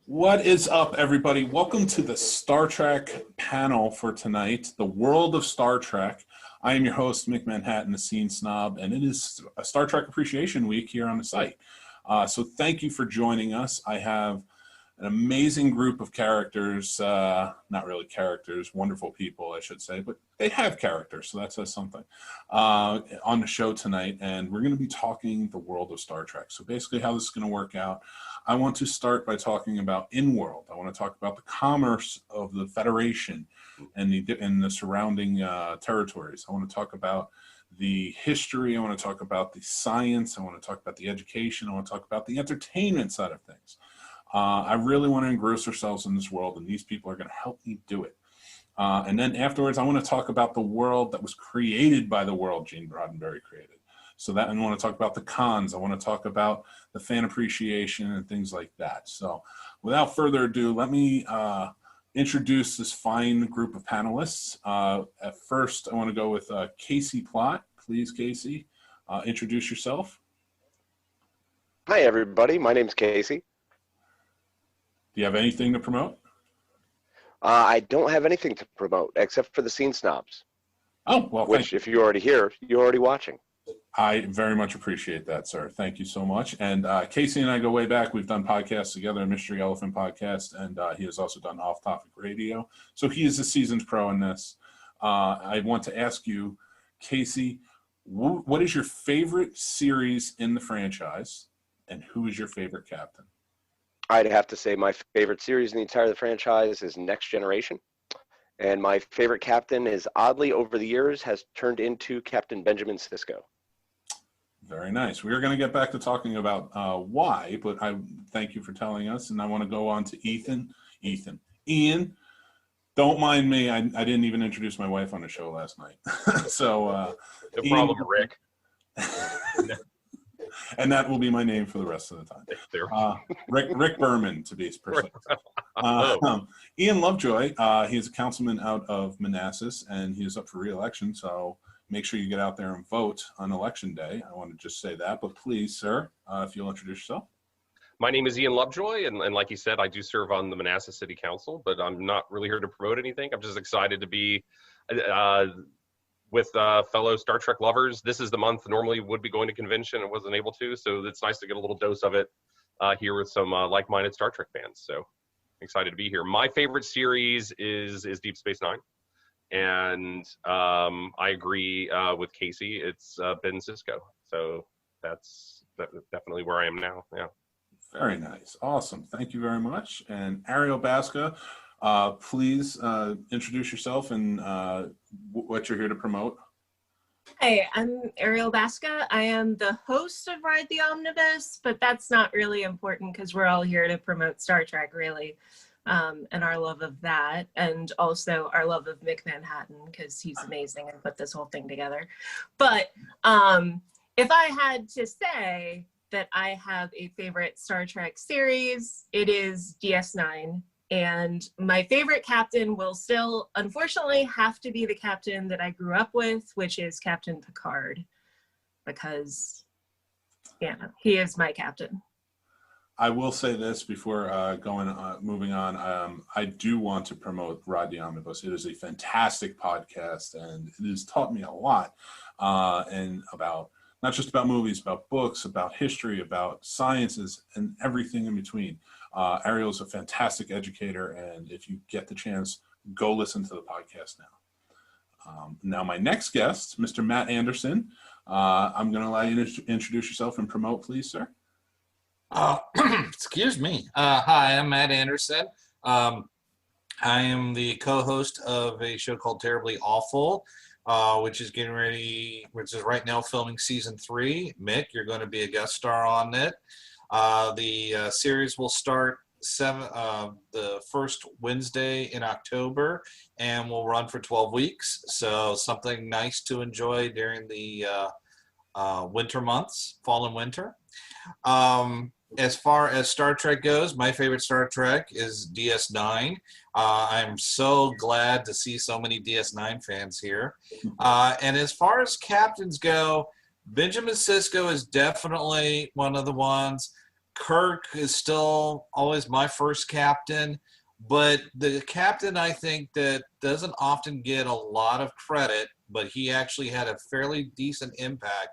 What is up, everybody? Welcome to the Star Trek panel for tonight, The World of Star Trek. I am your host, Mick Manhattan, the Scene Snob, and it is a Star Trek Appreciation Week here on the site. So thank you for joining us. I have an amazing group of characters, not really characters, wonderful people, I should say, but they have characters, so that says something, on the show tonight, and we're going to be talking the world of Star Trek. So basically how this is going to work out, I want to start by talking about in-world. I want to talk about the commerce of the Federation and the surrounding territories. I want to talk about the history. I want to talk about the science. I want to talk about the education. I want to talk about the entertainment side of things. I really want to engross ourselves in this world, and these people are going to help me do it. And then afterwards, I want to talk about the world that was created by the world Gene Roddenberry created. So that, and I want to talk about the cons. I want to talk about the fan appreciation and things like that. So without further ado, let me introduce this fine group of panelists. At first, I want to go with Casey Plott. Please, Casey, introduce yourself. Hi, everybody. My name's Casey. Do you have anything to promote? I don't have anything to promote except for the Scene Snobs. Oh, well, which, if you're already here, you're already watching. I very much appreciate that, sir. Thank you so much. And Casey and I go way back. We've done podcasts together, a Mystery Elephant podcast, and he has also done Off Topic Radio. So he is a seasoned pro in this. I want to ask you, Casey, what is your favorite series in the franchise, and who is your favorite captain? I'd have to say my favorite series in the entire franchise is Next Generation. And my favorite captain is, oddly, over the years, has turned into Captain Benjamin Sisko. Very nice. We are going to get back to talking about why, but I thank you for telling us. And I want to go on to Ian. Don't mind me. I didn't even introduce my wife on the show last night. So, no problem, Rick. And that will be my name for the rest of the time. Rick Berman, to be precise. Ian Lovejoy, he is a councilman out of Manassas, and he is up for re-election, so make sure you get out there and vote on Election Day. I want to just say that, but please, sir, if you'll introduce yourself. My name is Ian Lovejoy, and like you said, I do serve on the Manassas City Council, but I'm not really here to promote anything. I'm just excited to be with fellow Star Trek lovers. This is the month normally would be going to convention and wasn't able to, so it's nice to get a little dose of it here with some like-minded Star Trek fans. So excited to be here. My favorite series is Deep Space Nine, and I agree with Casey. It's Ben Sisko. So that's definitely where I am now. Yeah. Very nice. Awesome. Thank you very much. And Ariel, Baska, please introduce yourself and what you're here to promote. Hi, I'm Ariel Baska. I am the host of Ride the Omnibus, but that's not really important because we're all here to promote Star Trek, really, and our love of that, and also our love of Mick Manhattan because he's amazing and put this whole thing together. But if I had to say that I have a favorite Star Trek series, it is DS9. And my favorite captain will still, unfortunately, have to be the captain that I grew up with, which is Captain Picard, because, yeah, he is my captain. I will say this before moving on. I do want to promote Ride the Omnibus. It is a fantastic podcast, and it has taught me a lot, and about not just about movies, about books, about history, about sciences, and everything in between. Ariel is a fantastic educator, and if you get the chance, go listen to the podcast now. Now, my next guest, Mr. Matt Anderson. I'm going to allow you to introduce yourself and promote, please, sir. Excuse me. Hi, I'm Matt Anderson. I am the co-host of a show called Terribly Awful, which is right now filming season 3. Mick, you're going to be a guest star on it. The series will start the first Wednesday in October and will run for 12 weeks. So something nice to enjoy during the winter months, fall and winter. As far as Star Trek goes, my favorite Star Trek is DS9. I'm so glad to see so many DS9 fans here. And as far as captains go, Benjamin Sisko is definitely one of the ones. Kirk is still always my first captain, but the captain I think that doesn't often get a lot of credit, but he actually had a fairly decent impact,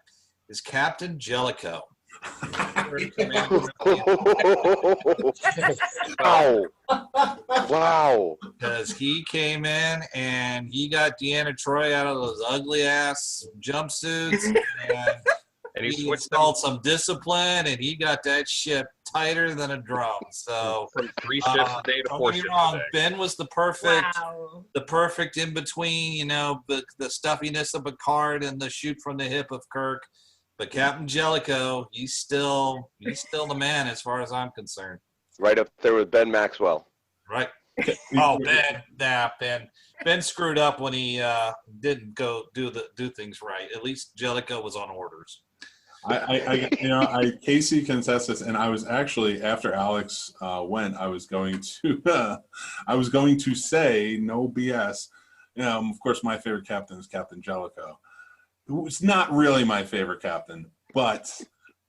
is Captain Jellicoe. Wow. Wow. Because he came in and he got Deanna Troy out of those ugly ass jumpsuits, and he he switched installed some discipline, and he got that ship tighter than a drum. So from 3 shifts a day to don't 4 get me shifts wrong, a day. Ben was the perfect, Wow. the perfect in between. You know, the stuffiness of Picard and the shoot from the hip of Kirk. But Captain Jellicoe, he's still the man as far as I'm concerned. Right up there with Ben Maxwell. Right. Oh, Ben screwed up when he didn't go do things right. At least Jellicoe was on orders. Casey can attest this, and I was actually, after Alex went, I was going to say, no BS. Of course, my favorite captain is Captain Jellicoe. It's not really my favorite captain, but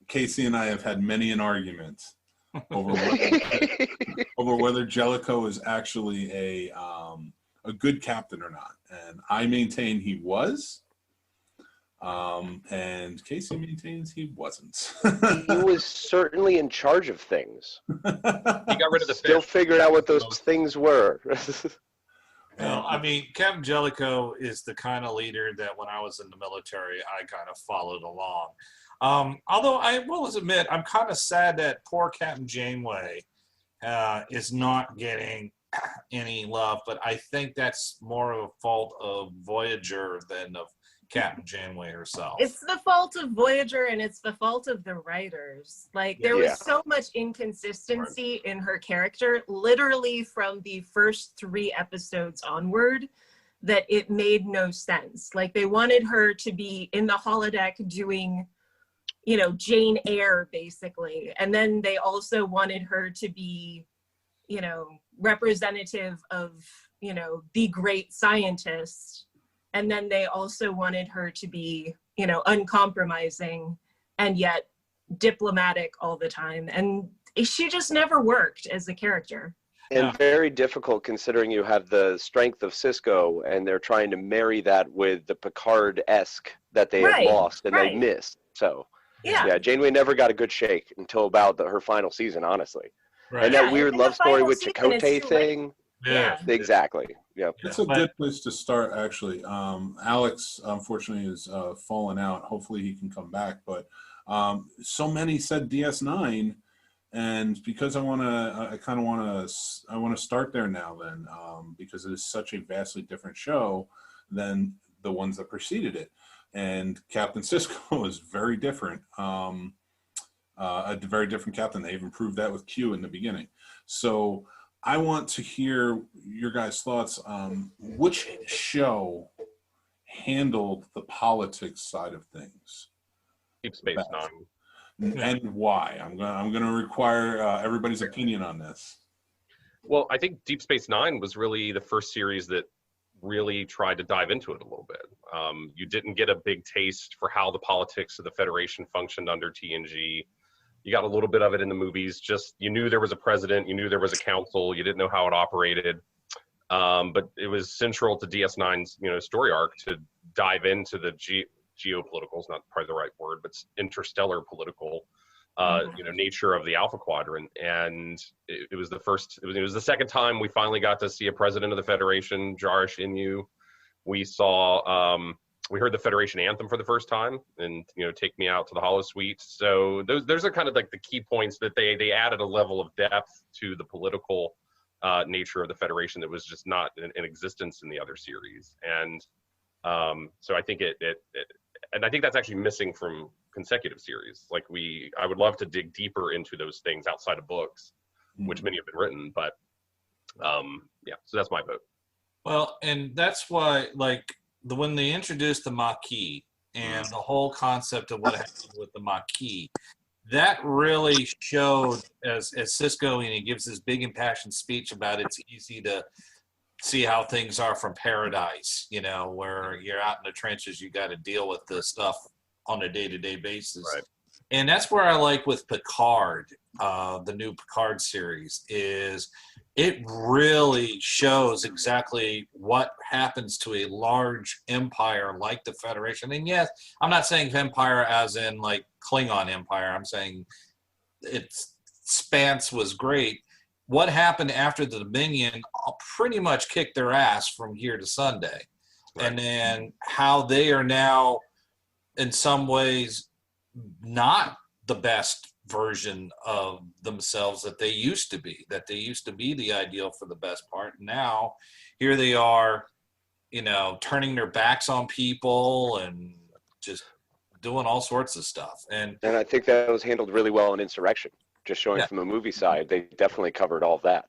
Casey and I have had many an argument over whether Jellicoe is actually a good captain or not, and I maintain he was, and Casey maintains he wasn't. He was certainly in charge of things. He got rid of the Still fish. figured out what those things were. No, I mean, Captain Jellicoe is the kind of leader that when I was in the military, I kind of followed along. Although I will admit, I'm kind of sad that poor Captain Janeway is not getting any love, but I think that's more of a fault of Voyager than of Captain Janeway herself. It's the fault of Voyager, and it's the fault of the writers. Like, there was so much inconsistency in her character, literally from the first 3 episodes onward, that it made no sense. Like, they wanted her to be in the holodeck doing, Jane Eyre, basically. And then they also wanted her to be, representative of, the great scientist. And then they also wanted her to be, uncompromising and yet diplomatic all the time. And she just never worked as a character. And very difficult considering you have the strength of Cisco and they're trying to marry that with the Picard-esque that they had lost and they missed. So, yeah, Janeway never got a good shake until about her final season, honestly. Right. And that weird love story with Chakotay thing. Yeah. Exactly. Yeah. It's a good place to start, actually. Alex, unfortunately, is fallen out. Hopefully, he can come back. But so many said DS9, and because I want to start there now. Then, because it is such a vastly different show than the ones that preceded it, and Captain Cisco is very different. A very different captain. They even proved that with Q in the beginning. So I want to hear your guys' thoughts. Which show handled the politics side of things? Deep Space Nine. And why? I'm gonna require everybody's opinion on this. Well, I think Deep Space Nine was really the first series that really tried to dive into it a little bit. You didn't get a big taste for how the politics of the Federation functioned under TNG. You got a little bit of it in the movies. Just, you knew there was a president, you knew there was a council, you didn't know how it operated. But it was central to DS9's, story arc to dive into the geopolitical, is not probably the right word, but interstellar political, nature of the Alpha Quadrant. And it was the second time we finally got to see a president of the Federation, Jarish Inyu. We saw, we heard the Federation anthem for the first time, and Take Me Out to the Holosuite. So those are kind of like the key points that they added a level of depth to the political nature of the Federation that was just not in existence in the other series. And so I think and I think that's actually missing from consecutive series. Like I would love to dig deeper into those things outside of books, which many have been written. But so that's my vote. Well, and that's why, when they introduced the Maquis and the whole concept of what happened with the Maquis, that really showed as Cisco, he gives this big impassioned speech about it's easy to see how things are from paradise, where you're out in the trenches, you got to deal with the stuff on a day-to-day basis. Right. And that's where I like with Picard, the new Picard series, is it really shows exactly what happens to a large empire like the Federation. And yes, I'm not saying empire as in like Klingon empire. I'm saying its expanse was great. What happened after the Dominion pretty much kicked their ass from here to Sunday. Right. And then how they are now, in some ways, not the best version of themselves that they used to be, the ideal for the best part. Now, here they are, turning their backs on people and just doing all sorts of stuff. And I think that was handled really well in Insurrection, just showing from a movie side. They definitely covered all of that,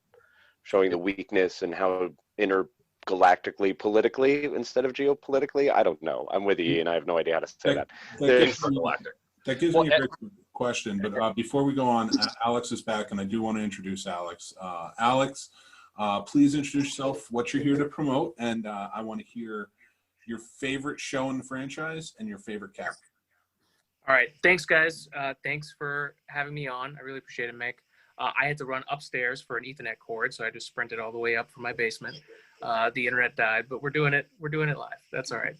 showing the weakness and how intergalactically, politically instead of geopolitically. I don't know. I'm with you, Ian. I have no idea how to say that. That gives me a great question, but before we go on, Alex is back, and I do want to introduce Alex. Alex, please introduce yourself, what you're here to promote, and I want to hear your favorite show in the franchise and your favorite character. All right, thanks, guys. Thanks for having me on. I really appreciate it, Mick. I had to run upstairs for an Ethernet cord, so I just sprinted all the way up from my basement. The internet died, but we're doing it live. That's all right.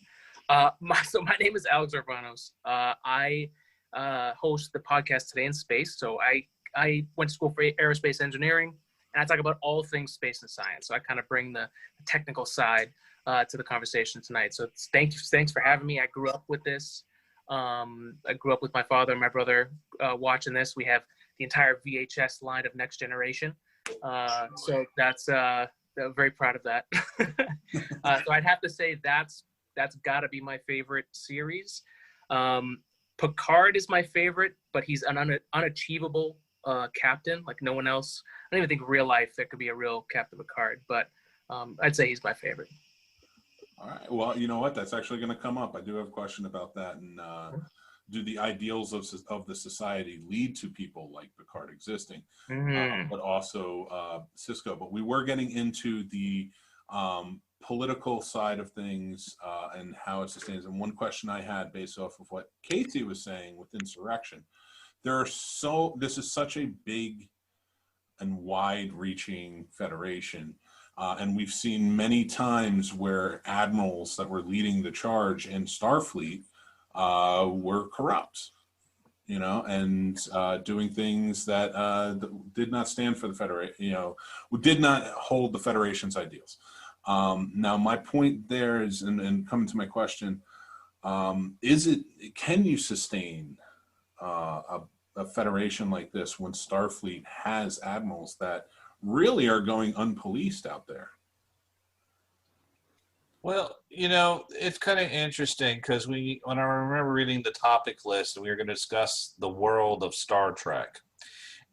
So my name is Alex Orphanos. I host the podcast Today in Space. So I went to school for aerospace engineering, and I talk about all things space and science. So I kind of bring the technical side to the conversation tonight. So thanks for having me. I grew up with this. I grew up with my father and my brother watching this. We have the entire VHS line of Next Generation. So that's I'm very proud of that. So I'd have to say that's got to be my favorite series. Picard is my favorite, but he's an unachievable captain. Like no one else. I don't even think real life there could be a real Captain Picard, but I'd say he's my favorite. All right. Well, you know what? That's actually going to come up. I do have a question about that. And do the ideals of the society lead to people like Picard existing, but also Cisco? But we were getting into the political side of things and how it sustains. And one question I had based off of what Casey was saying with Insurrection, this is such a big and wide-reaching federation. And we've seen many times where admirals that were leading the charge in Starfleet were corrupt, and doing things that did not stand for the Federation, did not hold the Federation's ideals. Now, my point there is, and coming to my question, can you sustain a Federation like this when Starfleet has admirals that really are going unpoliced out there? Well, it's kind of interesting because when I remember reading the topic list, we were going to discuss the world of Star Trek.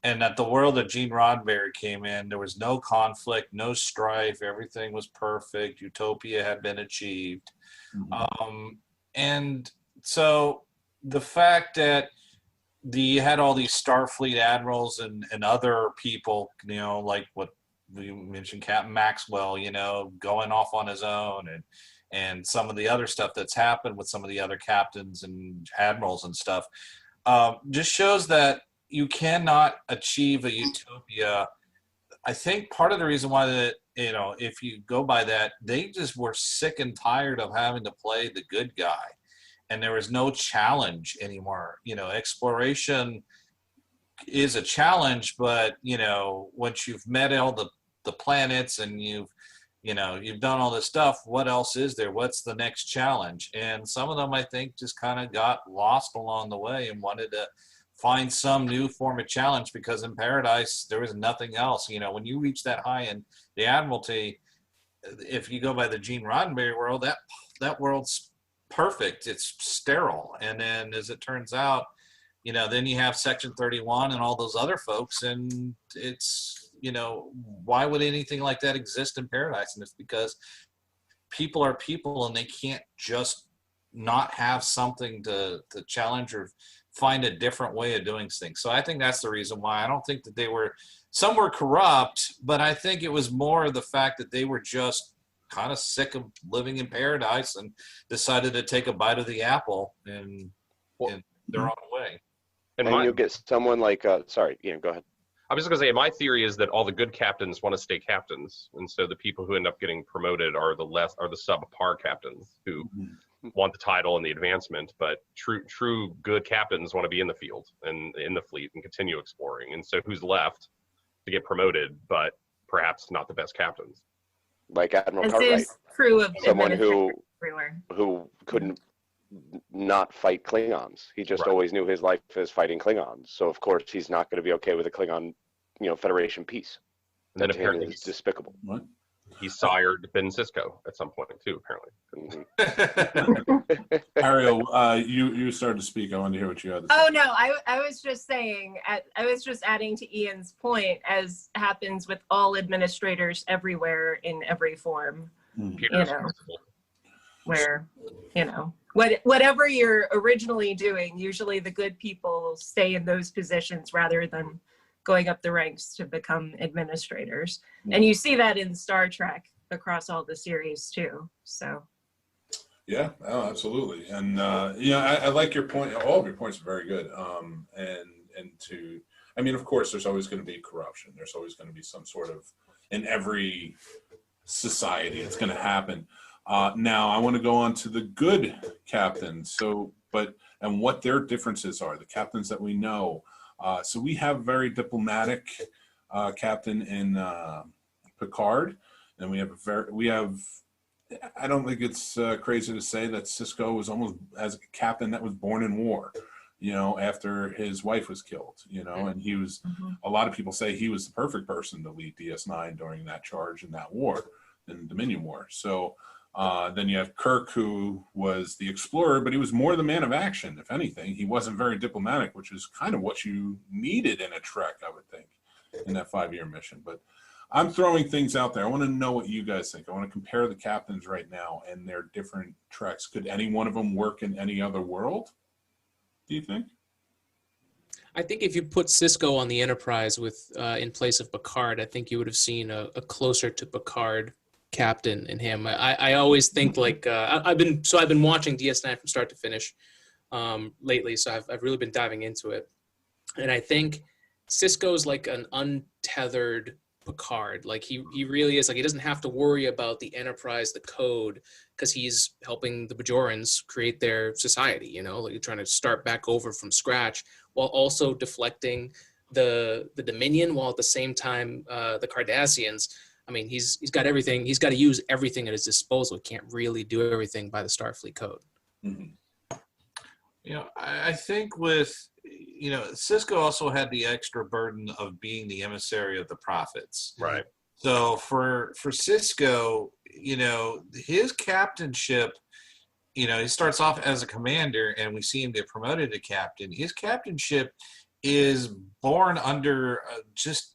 And that the world that Gene Roddenberry came in, there was no conflict, no strife, everything was perfect, utopia had been achieved. And so the fact that you had all these Starfleet admirals and other people, like what we mentioned, Captain Maxwell, going off on his own, and some of the other stuff that's happened with some of the other captains and admirals and stuff, just shows that you cannot achieve a utopia. I think part of the reason why if you go by that, they just were sick and tired of having to play the good guy. And there was no challenge anymore. Exploration is a challenge, but once you've met all the planets and you've done all this stuff, what else is there? What's the next challenge? And some of them, I think, just kind of got lost along the way and wanted to find some new form of challenge, because in Paradise there was nothing else. When you reach that high in the Admiralty, if you go by the Gene Roddenberry world, that world's perfect, it's sterile. And then as it turns out, then you have Section 31 and all those other folks, and it's why would anything like that exist in Paradise? And it's because people are people, and they can't just not have something to challenge or find a different way of doing things. So I think that's the reason why. I don't think that some were corrupt, but I think it was more the fact that they were just kind of sick of living in Paradise and decided to take a bite of the apple and their own way. And you'll get someone like, sorry, Ian, go ahead. I was just going to say, my theory is that all the good captains want to stay captains, and so the people who end up getting promoted are the subpar captains who want the title and the advancement. But true good captains want to be in the field and in the fleet and continue exploring. And so who's left to get promoted, but perhaps not the best captains? Like Admiral Cartwright, crew of someone who couldn't not fight Klingons. He just always knew his life as fighting Klingons. So of course he's not going to be okay with a Klingon, Federation peace. And then apparently he's despicable. What? He sired Ben Sisko at some point too, apparently. Ariel, you started to speak. I wanted to hear what you had to say. Oh no, I was just saying, I was just adding to Ian's point, as happens with all administrators everywhere in every form. Where, whatever you're originally doing, usually the good people stay in those positions rather than going up the ranks to become administrators. And you see that in Star Trek across all the series too. So. Yeah, oh, absolutely. And, I like your point. All of your points are very good. Of course, there's always going to be corruption. There's always going to be some sort of, in every society, it's going to happen. Now, I want to go on to the good captains. And what their differences are, the captains that we know. So we have very diplomatic captain in Picard, and we have. I don't think it's crazy to say that Sisko was almost as a captain that was born in war. After his wife was killed. And he was. A lot of people say he was the perfect person to lead DS9 during that charge in that war, in the Dominion War. So. Then you have Kirk, who was the explorer, but he was more the man of action, if anything. He wasn't very diplomatic, which is kind of what you needed in a Trek, I would think, in that 5-year mission. But I'm throwing things out there. I want to know what you guys think. I want to compare the captains right now and their different Treks. Could any one of them work in any other world, do you think? I think if you put Sisko on the Enterprise in place of Picard, I think you would have seen a closer to Picard captain in him. I always think I've been watching DS9 from start to finish lately, so I've really been diving into it, and I think Sisko's like an untethered Picard. Like he really is. Like he doesn't have to worry about the Enterprise, the code, because he's helping the Bajorans create their society. Like trying to start back over from scratch while also deflecting the Dominion, while at the same time the Cardassians. I mean, he's got everything. He's got to use everything at his disposal. He can't really do everything by the Starfleet code. Mm-hmm. I think with, Sisko also had the extra burden of being the emissary of the prophets. Right. So for Sisko, his captainship, he starts off as a commander and we see him get promoted to captain. His captainship is born under just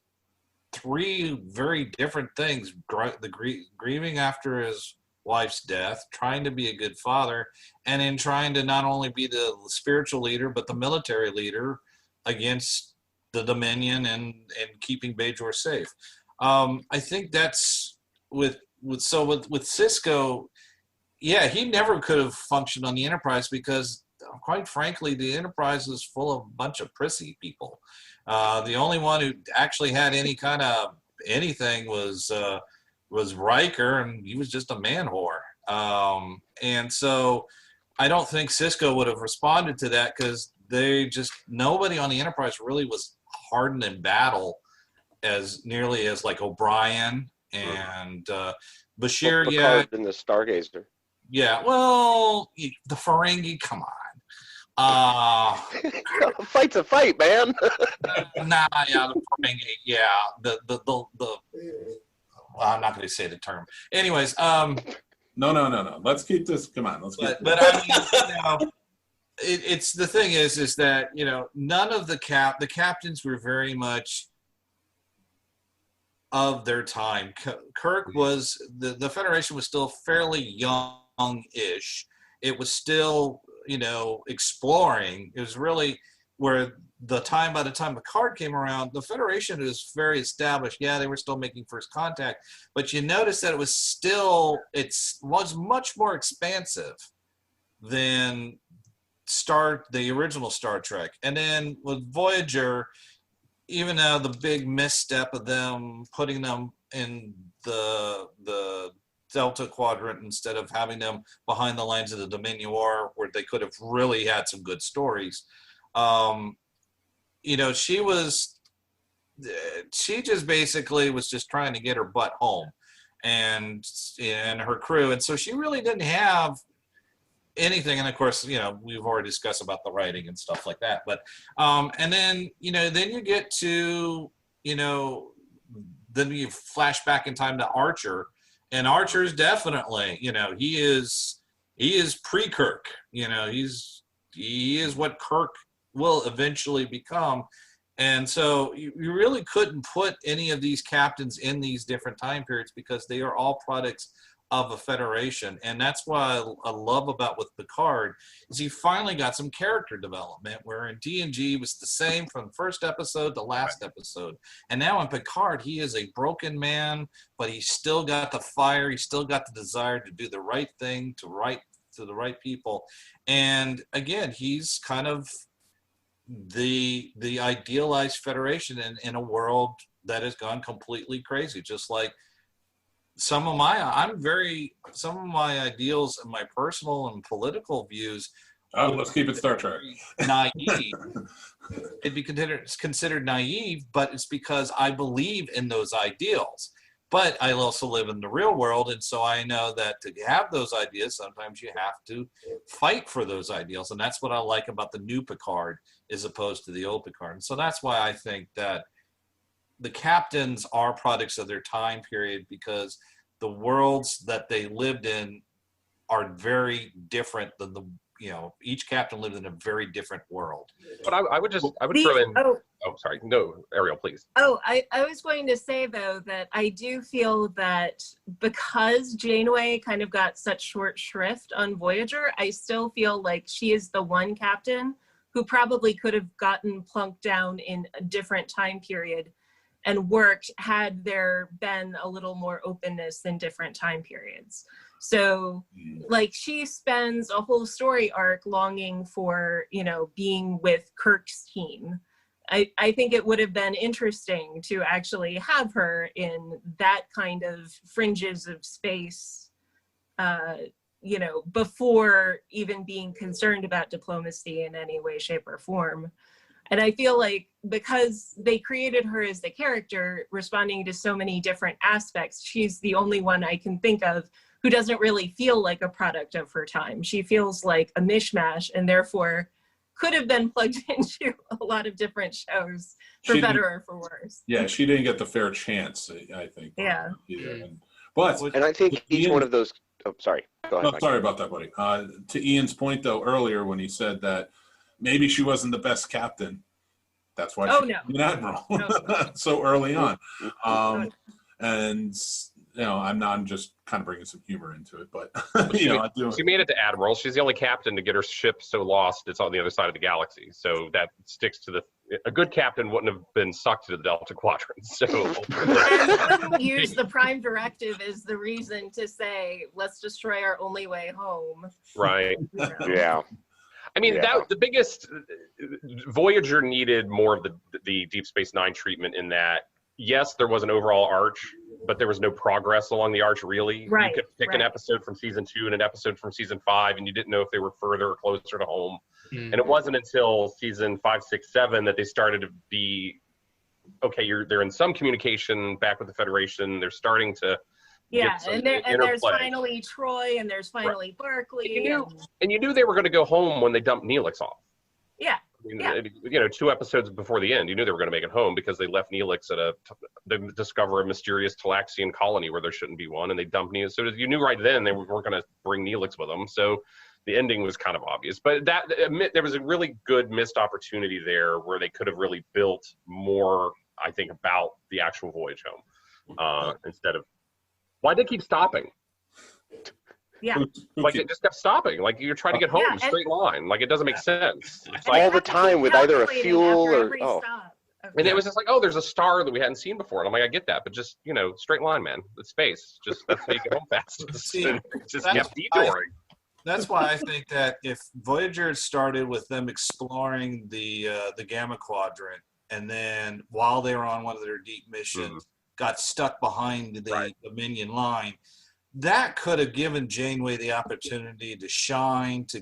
3 very different things: grieving after his wife's death, trying to be a good father, and in trying to not only be the spiritual leader but the military leader against the Dominion and keeping Bajor safe. I think that's with Sisko. Yeah, he never could have functioned on the Enterprise because, quite frankly, the Enterprise is full of a bunch of prissy people. The only one who actually had any kind of anything was Riker, and he was just a man whore. And so I don't think Sisko would have responded to that because nobody on the Enterprise really was hardened in battle as nearly as like O'Brien and Bashir. Picard and the Stargazer. Yeah, well, the Ferengi, come on. A fight's a fight, man. The Ferengi, yeah. Well, I'm not going to say the term. Anyways, No. Let's keep this. Come on, let's keep. But I mean, it's the thing is that none of the captains were very much of their time. Kirk was the Federation was still fairly young-ish. It was still exploring. It was really where by the time Picard came around, the Federation was very established. Yeah, they were still making first contact, but you notice that it was much more expansive than the original Star Trek. And then with Voyager, even though the big misstep of them putting them in the Delta Quadrant instead of having them behind the lines of the Dominion War, where they could have really had some good stories, she just basically was just trying to get her butt home and her crew. And so she really didn't have anything. And of course, we've already discussed about the writing and stuff like that. But, and then, then you get to, then you flash back in time to Archer, and Archer's definitely, he is pre-Kirk, he is what Kirk will eventually become. And so you really couldn't put any of these captains in these different time periods because they are all products of a federation. And that's why I love about with Picard is he finally got some character development, where in TNG was the same from the first episode to last episode. And now in Picard, he is a broken man, but he's still got the fire. He's still got the desire to do the right thing, to the right people. And again, he's kind of the idealized federation in a world that has gone completely crazy. Just like some of my ideals and my personal and political views. Let's keep it Star Trek. Naive. It'd be considered naive, but it's because I believe in those ideals. But I also live in the real world, and so I know that to have those ideas, sometimes you have to fight for those ideals. And that's what I like about the new Picard as opposed to the old Picard. And so that's why I think that the captains are products of their time period, because the worlds that they lived in are very different than each captain lived in a very different world. But I would throw in. Oh, sorry. No, Ariel, please. I was going to say, though, that I do feel that because Janeway kind of got such short shrift on Voyager, I still feel like she is the one captain who probably could have gotten plunked down in a different time period and worked had there been a little more openness in different time periods. So like she spends a whole story arc longing for, being with Kirk's team. I think it would have been interesting to actually have her in that kind of fringes of space, before even being concerned about diplomacy in any way, shape, or form. And I feel like because they created her as the character responding to so many different aspects, she's the only one I can think of who doesn't really feel like a product of her time. She feels like a mishmash, and therefore could have been plugged into a lot of different shows, for better or for worse. Yeah, she didn't get the fair chance, I think. Yeah. And I think each one of those. Oh, sorry. Go ahead. Sorry about that, buddy. To Ian's point, though, earlier when he said that maybe she wasn't the best captain, that's why she was an admiral so early on. And I'm just kind of bringing some humor into it, but she made it to admiral. She's the only captain to get her ship so lost it's on the other side of the galaxy. So that sticks to a good captain wouldn't have been sucked to the Delta Quadrant. So and wouldn't use the Prime Directive as the reason to say, let's destroy our only way home. Right. Yeah. I mean, the biggest Voyager needed more of the Deep Space Nine treatment in that. Yes, there was an overall arch, but there was no progress along the arch, really. Right, you could pick an episode from season 2 and an episode from season 5, and you didn't know if they were further or closer to home. And it wasn't until season 5, 6, 7 that they started to be, okay, they're in some communication back with the Federation. They're starting to and there's finally Troy, and there's finally Barclay. And you knew they were going to go home when they dumped Neelix off. Yeah. 2 episodes before the end, you knew they were going to make it home because they left Neelix they discover a mysterious Talaxian colony where there shouldn't be one, and they dumped Neelix. So you knew right then they weren't going to bring Neelix with them. So the ending was kind of obvious. But there was a really good missed opportunity there where they could have really built more, I think, about the actual voyage home instead of why'd they keep stopping? Yeah. Like it just kept stopping. Like you're trying to get home, straight line. Like it doesn't make sense. It's like all the time with either a fuel or And it was just like, there's a star that we hadn't seen before. And I'm like, I get that, but just straight line, man. It's space. Just that's how you get home fast. Just kept detouring. That's why I think that if Voyager started with them exploring the Gamma Quadrant, and then while they were on one of their deep missions, got stuck behind the Dominion line, that could have given Janeway the opportunity to shine, to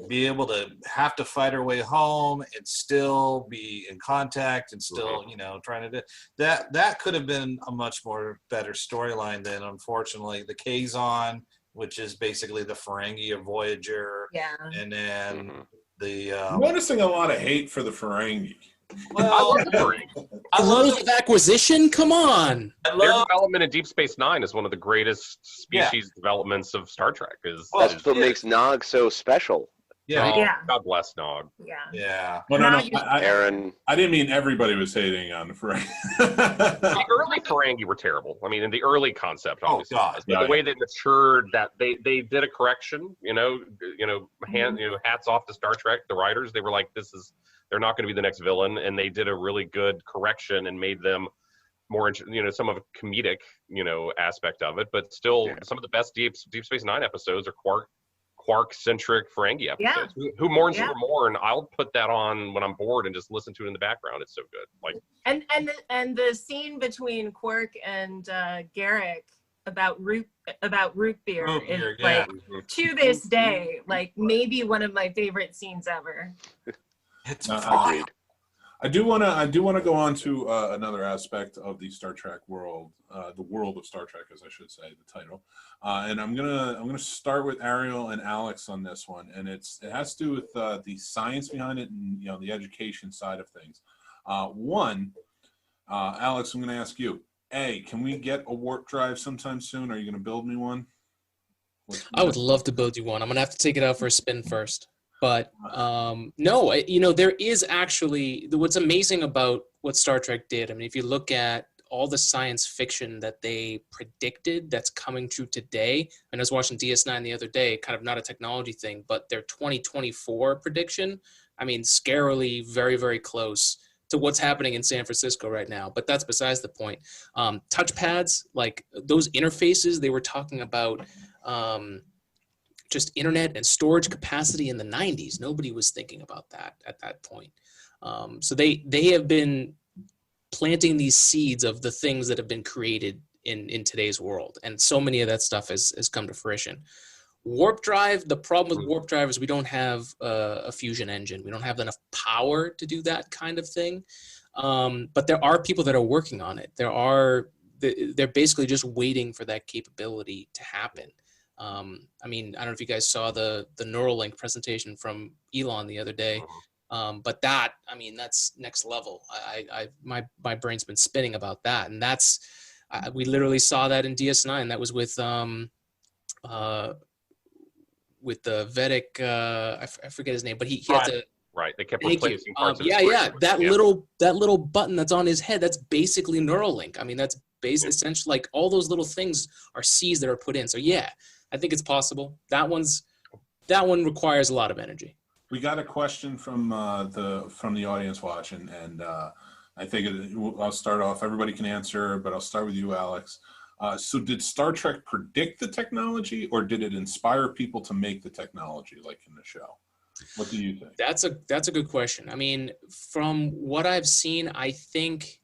be able to have to fight her way home and still be in contact and still, trying to do that. That could have been a much more better storyline than, unfortunately, the Kazon, which is basically the Ferengi of Voyager. Yeah. And then I'm noticing a lot of hate for the Ferengi. Well, I love acquisition. Come on. Their development in Deep Space Nine is one of the greatest species developments of Star Trek. That's what makes Nog so special. God bless Nog. Yeah. Well, no, Aaron. I didn't mean everybody was hating on the Ferengi. The early Ferengi were terrible. I mean, in the early concept, obviously. God. But the way they matured, that they did a correction. Hats off to Star Trek, the writers. They were like, they're not going to be the next villain, and they did a really good correction and made them more, some of a comedic, aspect of it. But still, some of the best Deep Space Nine episodes are Quark-centric Ferengi episodes. Who mourns you more? And I'll put that on when I'm bored and just listen to it in the background. It's so good. And the scene between Quark and Garrick about root beer is to this day maybe one of my favorite scenes ever. It's fine. I do want to go on to another aspect of the Star Trek world, the world of Star Trek, as I should say, the title. And I'm gonna start with Ariel and Alex on this one, and it has to do with the science behind it and the education side of things. Alex, I'm gonna ask you: can we get a warp drive sometime soon? Are you gonna build me one? I would love to build you one. I'm gonna have to take it out for a spin first. But no, there is actually what's amazing about what Star Trek did. I mean, if you look at all the science fiction that they predicted that's coming true today, and I was watching DS9 the other day, kind of not a technology thing, but their 2024 prediction, I mean, scarily very, very close to what's happening in San Francisco right now. But that's besides the point. Touchpads, like those interfaces they were talking about, just internet and storage capacity in the 90s. Nobody was thinking about that at that point. So they have been planting these seeds of the things that have been created in today's world. And so many of that stuff has come to fruition. Warp drive, the problem with warp drive is we don't have a fusion engine. We don't have enough power to do that kind of thing. But there are people that are working on it. They're basically just waiting for that capability to happen. I mean, I don't know if you guys saw the Neuralink presentation from Elon the other day, but that's next level. My brain's been spinning about that, and we literally saw that in DS9. That was with the Vedic. I forget his name, but he had to. Right, they kept replacing parts of his brain. That little button that's on his head, that's basically Neuralink. I mean, that's essentially like all those little things are C's that are put in. So yeah, I think it's possible. That one requires a lot of energy. We got a question from the audience watching, and I think I'll start off. Everybody can answer, but I'll start with you, Alex. So did Star Trek predict the technology, or did it inspire people to make the technology, like in the show? What do you think? That's a good question. I mean, from what I've seen, I think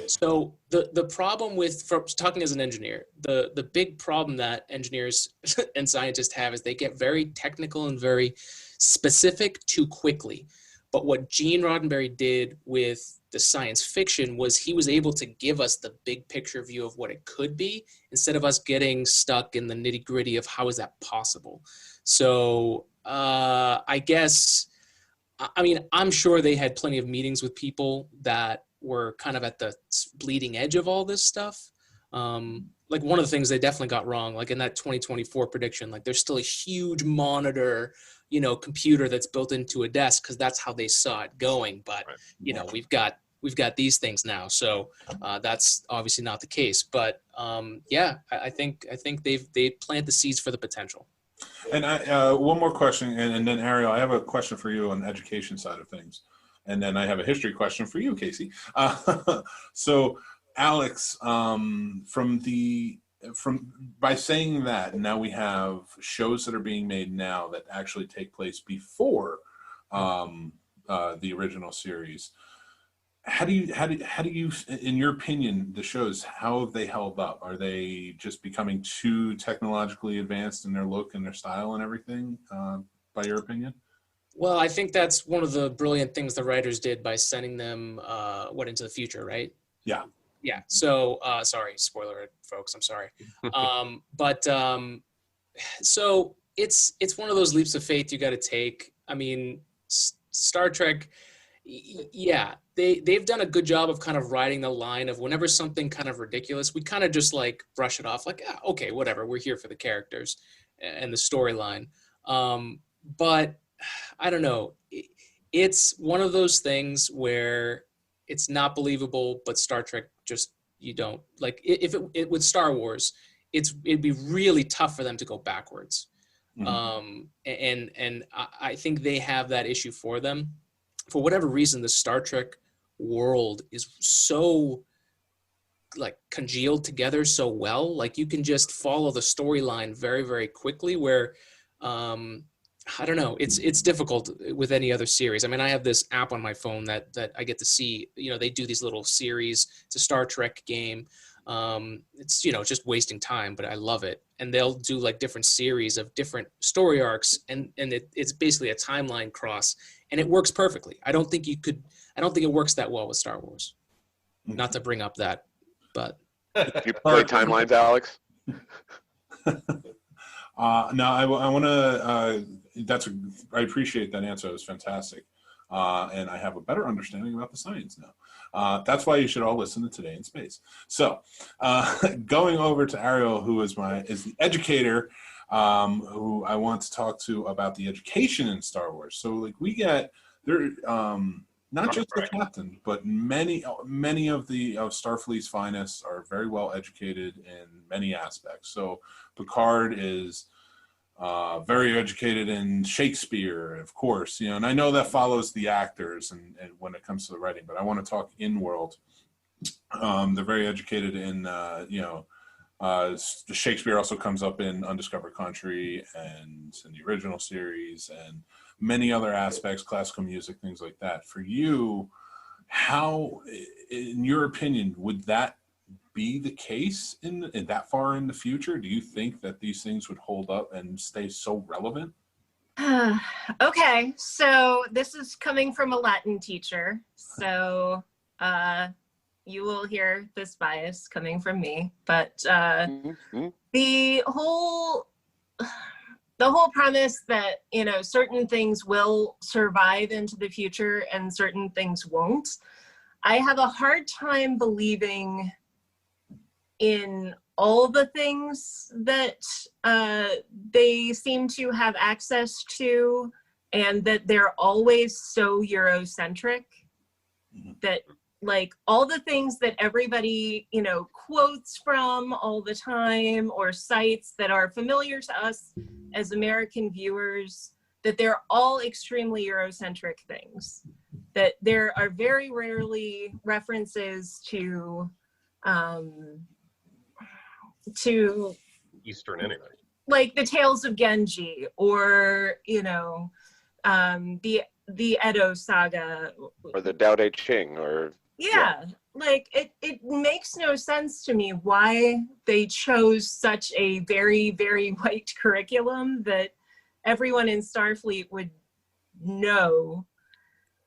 so. The problem from talking as an engineer, the big problem that engineers and scientists have is they get very technical and very specific too quickly. But what Gene Roddenberry did with the science fiction was he was able to give us the big picture view of what it could be instead of us getting stuck in the nitty gritty of how is that possible. So I guess, I mean, I'm sure they had plenty of meetings with people that were kind of at the bleeding edge of all this stuff. Like one of the things they definitely got wrong, like in that 2024 prediction, like there's still a huge monitor, computer that's built into a desk because that's how they saw it going. But, we've got these things now. So that's obviously not the case. But I think they plant the seeds for the potential. And one more question, and then Ariel, I have a question for you on the education side of things. And then I have a history question for you, Casey. So Alex, from the by saying that, now we have shows that are being made now that actually take place before the original series. How do you, in your opinion, the shows, how have they held up? Are they just becoming too technologically advanced in their look and their style and everything, by your opinion? Well, I think that's one of the brilliant things the writers did by sending them into the future, right? Yeah. Yeah. So, sorry, spoiler, folks. I'm sorry. So it's one of those leaps of faith you got to take. I mean, Star Trek, yeah, they've done a good job of kind of riding the line of whenever something kind of ridiculous, we kind of just like brush it off, like, okay, whatever. We're here for the characters and the storyline. But I don't know. It's one of those things where it's not believable, but Star Trek just, you don't like if it with Star Wars, it'd be really tough for them to go backwards. Mm-hmm. And I think they have that issue for them. For whatever reason, the Star Trek world is so like congealed together so well. Like you can just follow the storyline very, very quickly where, I don't know. It's difficult with any other series. I mean, I have this app on my phone that I get to see. You know, they do these little series. It's a Star Trek game. It's just wasting time, but I love it. And they'll do like different series of different story arcs, and it's basically a timeline cross, and it works perfectly. I don't think it works that well with Star Wars. Not to bring up that, but do you play timelines, Alex? No, I want to. I appreciate that answer. It was fantastic, and I have a better understanding about the science now. That's why you should all listen to Today in Space. So, going over to Ariel, who is the educator, who I want to talk to about the education in Star Wars. So, like we get there, not just the captain, but many of Starfleet's finest are very well educated in many aspects. So, Picard is very educated in Shakespeare, of course, and I know that follows the actors and when it comes to the writing, but I want to talk in world. They're very educated in, Shakespeare also comes up in Undiscovered Country and in the original series and many other aspects, classical music, things like that. For you, how, in your opinion, would that be the case in that far in the future? Do you think that these things would hold up and stay so relevant? Okay, so this is coming from a Latin teacher, so you will hear this bias coming from me, but the whole premise that certain things will survive into the future and certain things won't, I have a hard time believing in all the things that they seem to have access to, and that they're always so Eurocentric that like all the things that everybody quotes from all the time or cites that are familiar to us as American viewers, that they're all extremely Eurocentric things, that there are very rarely references to Eastern anyway, like the Tales of Genji or the Edo saga or the Tao Te Ching or like it makes no sense to me why they chose such a very, very white curriculum that everyone in Starfleet would know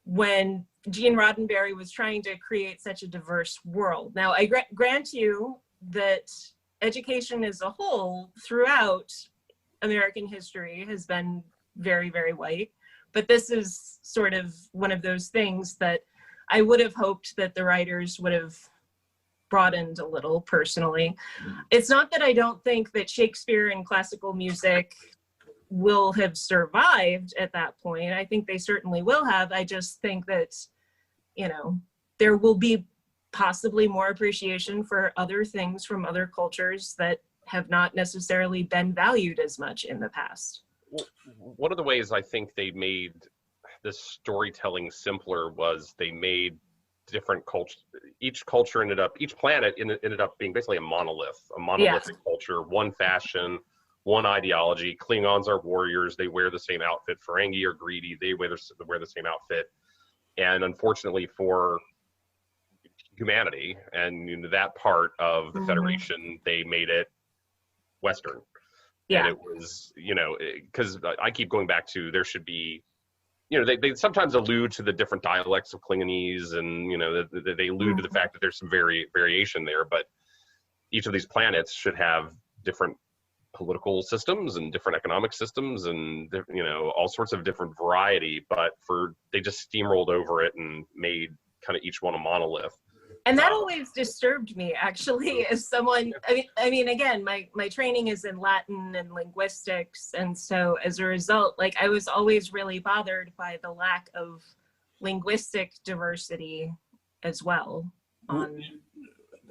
when Gene Roddenberry was trying to create such a diverse world. Now, I grant you that education as a whole throughout American history has been very, very white, but this is sort of one of those things that I would have hoped that the writers would have broadened a little personally. It's not that I don't think that Shakespeare and classical music will have survived at that point. I think they certainly will have. I just think that, there will be possibly more appreciation for other things from other cultures that have not necessarily been valued as much in the past. One of the ways I think they made the storytelling simpler was they made different culture. Each planet ended up being basically a monolithic culture, one fashion, one ideology. Klingons are warriors. They wear the same outfit. Ferengi are greedy. They wear the same outfit. And unfortunately for humanity and that part of the Federation, they made it Western. And it was, because I keep going back to there should be, they sometimes allude to the different dialects of Klingonese, and they allude to the fact that there's some variation there, but each of these planets should have different political systems and different economic systems and all sorts of different variety, but they just steamrolled over it and made kind of each one a monolith. And that always disturbed me, actually, as someone, I mean, again, my training is in Latin and linguistics. And so as a result, I was always really bothered by the lack of linguistic diversity as well. To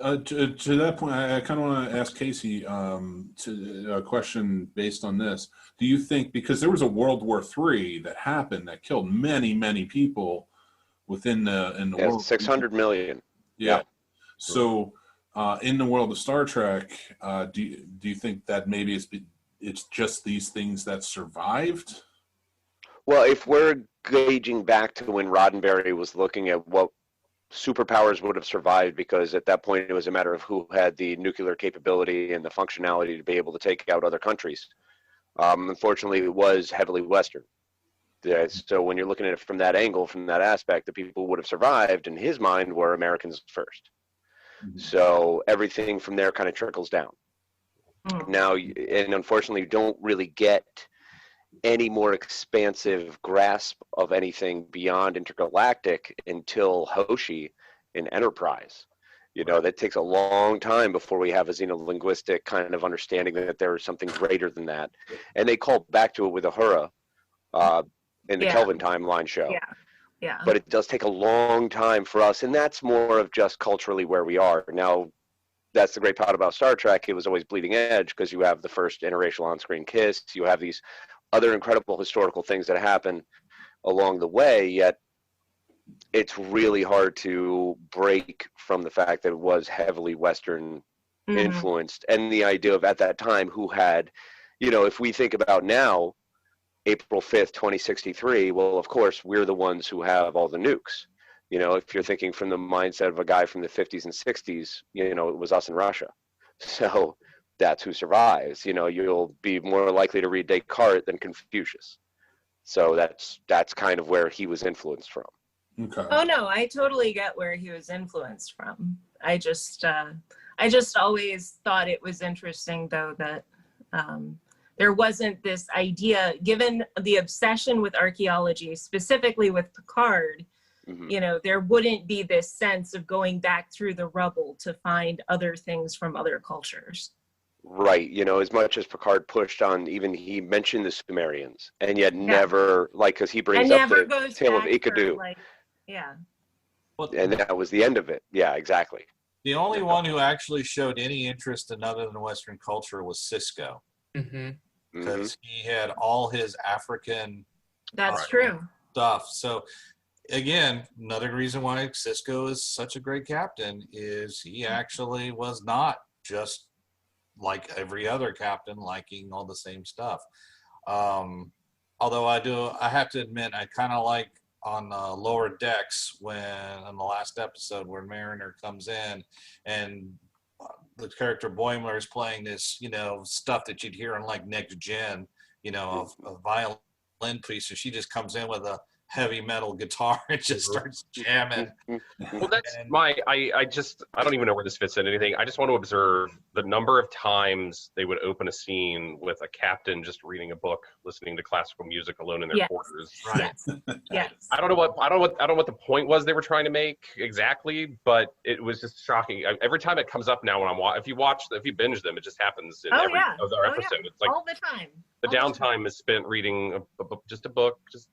that point, I kind of want to ask Casey a question based on this. Do you think, because there was a World War III that happened that killed many, many people in the world? 600 million. Yeah. So in the world of Star Trek, do you think that maybe it's just these things that survived? Well, if we're gauging back to when Roddenberry was looking at what superpowers would have survived, because at that point it was a matter of who had the nuclear capability and the functionality to be able to take out other countries. Unfortunately, it was heavily Western. So when you're looking at it from that angle, from that aspect, the people who would have survived in his mind were Americans first. Mm-hmm. So everything from there kind of trickles down. Now, and unfortunately, you don't really get any more expansive grasp of anything beyond intergalactic until Hoshi in Enterprise. That takes a long time before we have a xenolinguistic kind of understanding that there is something greater than that. And they call back to it with Uhura in the Kelvin timeline show. Yeah. But it does take a long time for us, and that's more of just culturally where we are. Now, that's the great part about Star Trek. It was always bleeding edge because you have the first interracial on-screen kiss. You have these other incredible historical things that happen along the way, yet it's really hard to break from the fact that it was heavily Western influenced, and the idea of at that time who had, if we think about now, April 5th, 2063, well, of course, we're the ones who have all the nukes. If you're thinking from the mindset of a guy from the 50s and 60s, it was us in Russia. So that's who survives. You'll be more likely to read Descartes than Confucius. So that's kind of where he was influenced from. Okay. Oh, no, I totally get where he was influenced from. I just always thought it was interesting, though, that there wasn't this idea, given the obsession with archaeology, specifically with Picard, there wouldn't be this sense of going back through the rubble to find other things from other cultures. Right. As much as Picard pushed on, even he mentioned the Sumerians, and yet never, because he brings up the tale of Enkidu. And that was the end of it. Yeah, exactly. The only one who actually showed any interest in other than Western culture was Sisko. Because he had all his African true stuff. So again, another reason why Sisko is such a great captain is he actually was not just like every other captain liking all the same stuff. Although I have to admit, I kind of like on Lower Decks in the last episode where Mariner comes in and the character Boimler is playing this, stuff that you'd hear on Next Gen, a violin piece. So she just comes in with a heavy metal guitar and just starts jamming. Well, that's I don't even know where this fits in anything. I just want to observe the number of times they would open a scene with a captain just reading a book, listening to classical music alone in their quarters. Right. Yes. I don't know what the point was they were trying to make exactly, but it was just shocking. Every time it comes up now when if you binge them, it just happens in every other episode. It's all the time. The downtime is spent reading a book. Just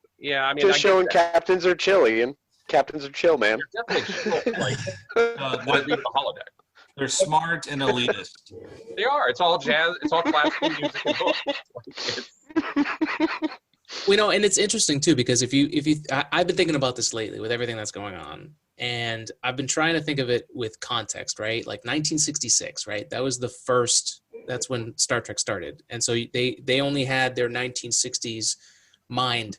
showing captains are chilly, and captains are chill, man. They're definitely chill. Want to read the holodeck. They're smart and elitist. They are. It's all jazz. It's all classical music and books. And it's interesting too, because if you I've been thinking about this lately with everything that's going on. And I've been trying to think of it with context, right? Like 1966, right? That was that's when Star Trek started. And so they only had their 1960s mind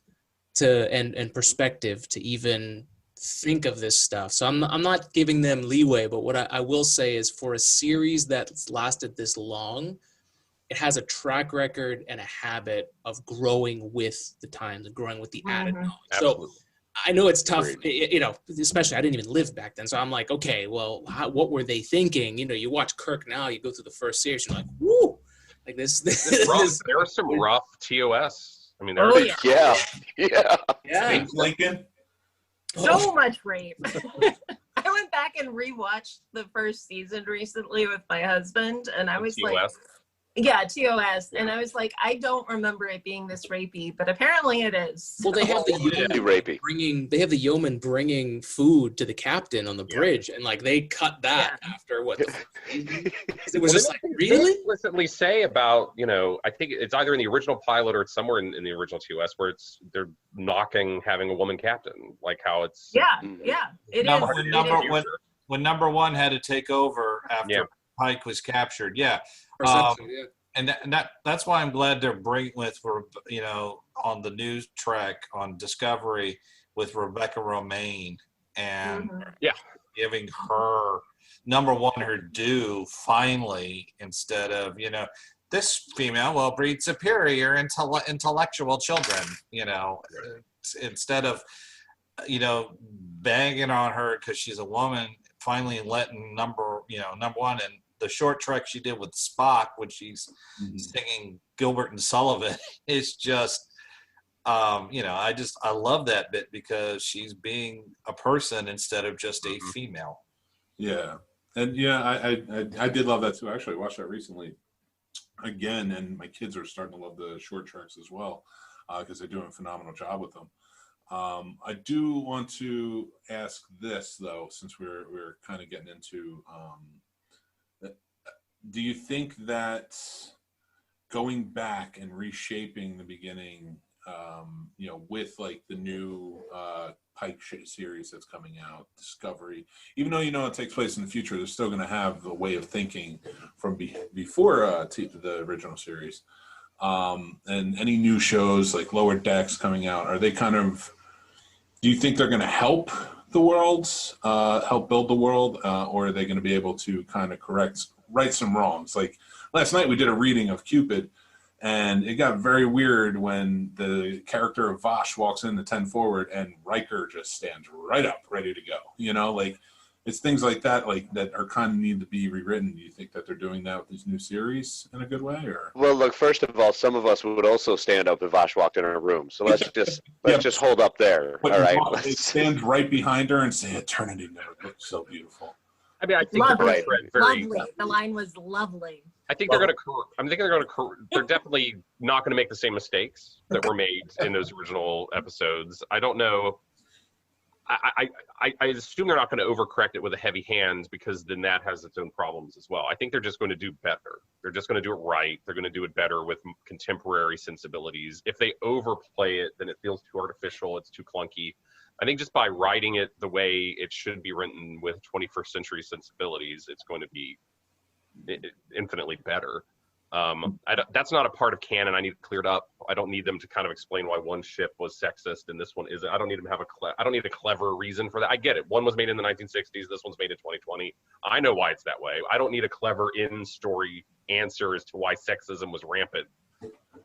and perspective to even think of this stuff. So I'm not giving them leeway, but what I will say is, for a series that's lasted this long, it has a track record and a habit of growing with the times and growing with the added knowledge. Absolutely. So I know it's tough, especially I didn't even live back then. So I'm like, okay, well, what were they thinking? You watch Kirk now, you go through the first series, you're like, woo, like this. There are some rough TOS. I mean, yeah. Lincoln. So much rape. I went back and rewatched the first season recently with my husband, and I was TOS. like, yeah, TOS. And I was like, I don't remember it being this rapey, but apparently it is. Well, they have the yeoman bringing food to the captain on the bridge, and like they cut that after what? It was just like, really? They explicitly say about, I think it's either in the original pilot or it's somewhere in the original TOS where they're knocking having a woman captain, like how it's it is. When number one had to take over after Pike was captured, and that's why I'm glad they're bringing on the new track on Discovery with Rebecca Romaine and giving her number one her due finally, instead of this female will breed superior intellectual children, instead of banging on her because she's a woman, finally letting number one. And the short trek she did with Spock when she's singing Gilbert and Sullivan is just, I love that bit because she's being a person instead of just a female. Yeah. And I did love that too. I actually watched that recently again, and my kids are starting to love the short treks as well because they're doing a phenomenal job with them. I do want to ask this though, since we're kind of getting into do you think that going back and reshaping the beginning, with like the new Pike series that's coming out, Discovery, even though it takes place in the future, they're still going to have a way of thinking from before the original series, and any new shows like Lower Decks coming out, are they do you think they're going to help the world, help build the world, or are they going to be able to kind of right some wrongs? Like last night we did a reading of Cupid, and it got very weird when the character of Vosh walks in the 10 forward and Riker just stands right up ready to go. Like it's things like that that are kind of need to be rewritten. Do you think that they're doing that with these new series in a good way, or? Well, look, first of all, some of us would also stand up if Vosh walked in our room. So let's just hold up there. But all right. They stand right behind her and say, "Eternity never looked so beautiful." I mean, I think lovely. The line was lovely. I think they're going to. They're definitely not going to make the same mistakes that were made in those original episodes. I don't know. I assume they're not going to overcorrect it with a heavy hand, because then that has its own problems as well. I think they're just going to do better. They're just going to do it right. They're going to do it better with contemporary sensibilities. If they overplay it, then it feels too artificial. It's too clunky. I think just by writing it the way it should be written with 21st century sensibilities, it's going to be infinitely better. That's not a part of canon. I need it cleared up. I don't need them to kind of explain why one ship was sexist and this one isn't. I don't need them to have I don't need a clever reason for that. I get it. One was made in the 1960s. This one's made in 2020. I know why it's that way. I don't need a clever in-story answer as to why sexism was rampant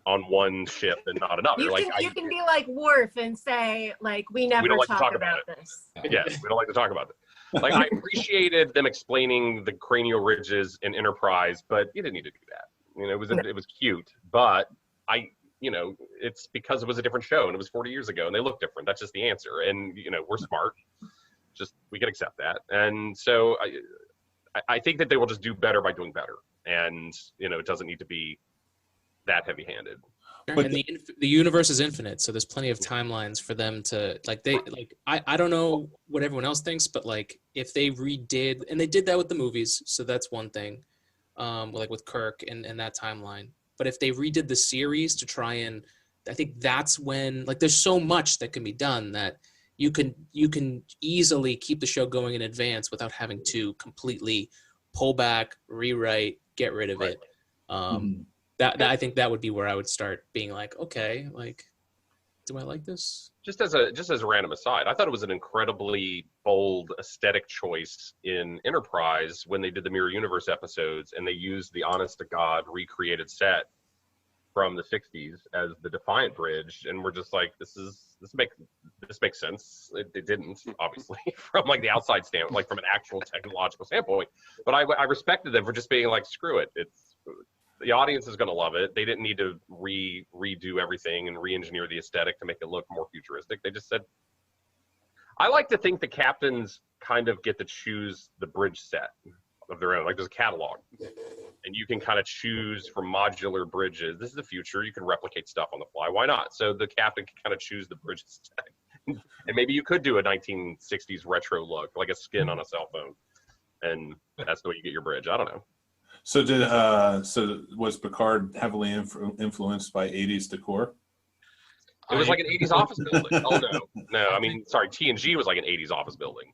on one ship and not another. You can be like Worf and say, like, we never don't like talk about this. Yes, we don't like to talk about it. Like, I appreciated them explaining the cranial ridges in Enterprise, but you didn't need to do that. It was cute, but it's because it was a different show and it was 40 years ago and they look different. That's just the answer. And we're smart. Just we can accept that. And so I think that they will just do better by doing better. And it doesn't need to be that heavy-handed. But and the universe is infinite, so there's plenty of timelines for them to I don't know what everyone else thinks, but like if they redid, and they did that with the movies, so that's one thing, like with Kirk and that timeline. But if they redid the series to try and, I think that's when, like, there's so much that can be done that you can easily keep the show going in advance without having to completely pull back, rewrite, get rid of it. That I think that would be where I would start being like, okay, like, do I like this? Just as a random aside, I thought it was an incredibly bold aesthetic choice in Enterprise when they did the Mirror Universe episodes and they used the honest to God recreated set from the 60s as the Defiant Bridge, and we're just like, this makes sense. It didn't, obviously, from like the outside standpoint, like from an actual technological standpoint. But I respected them for just being like, screw it. The audience is going to love it. They didn't need to redo everything and re-engineer the aesthetic to make it look more futuristic. They just said, I like to think the captains kind of get to choose the bridge set of their own. Like there's a catalog, and you can kind of choose from modular bridges. This is the future. You can replicate stuff on the fly. Why not? So the captain can kind of choose the bridge set. And maybe you could do a 1960s retro look, like a skin on a cell phone. And that's the way you get your bridge. I don't know. So was Picard heavily influenced by 80s decor? It was like an 80s office building. Oh no. I mean, sorry, TNG was like an 80s office building,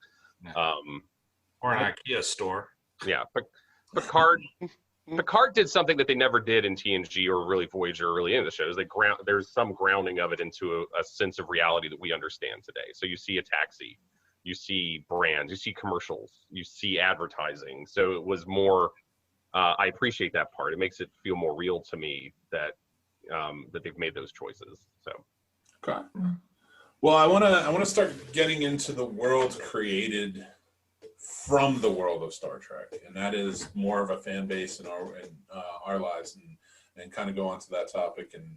or an IKEA store. Yeah, Picard did something that they never did in TNG or really Voyager or really in the shows. There's some grounding of it into a sense of reality that we understand today. So you see a taxi, you see brands, you see commercials, you see advertising. So it was more. I appreciate that part. It makes it feel more real to me that they've made those choices. So, okay. Well, I want to start getting into the world created from the world of Star Trek, and that is more of a fan base in our lives, and kind of go on to that topic. And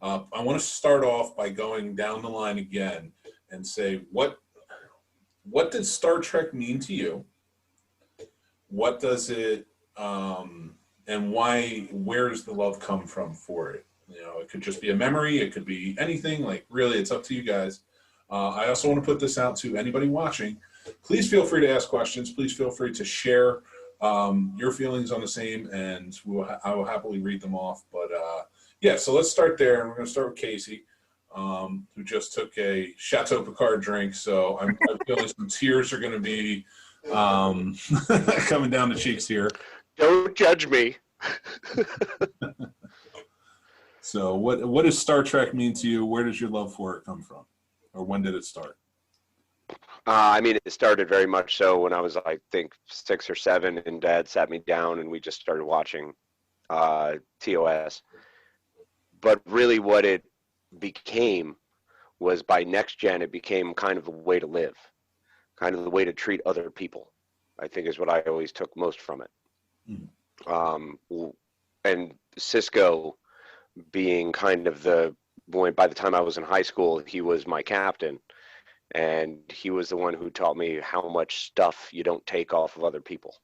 I want to start off by going down the line again and say what did Star Trek mean to you? What does it and where does the love come from for it? You know, it could just be a memory. It could be anything. Like, really, it's up to you guys. I also want to put this out to anybody watching. Please feel free to ask questions. Please feel free to share your feelings on the same, and I will happily read them off. But, yeah, so let's start there. And we're going to start with Casey, who just took a Chateau Picard drink. So I'm feeling some tears are going to be coming down the cheeks here. Don't judge me. So what does Star Trek mean to you? Where does your love for it come from? Or when did it start? I mean, it started very much so when I was, I think, 6 or 7, and Dad sat me down and we just started watching TOS. But really what it became was by Next Gen, it became kind of a way to live, kind of the way to treat other people, I think is what I always took most from it. And Cisco being kind of by the time I was in high school, he was my captain, and he was the one who taught me how much stuff you don't take off of other people.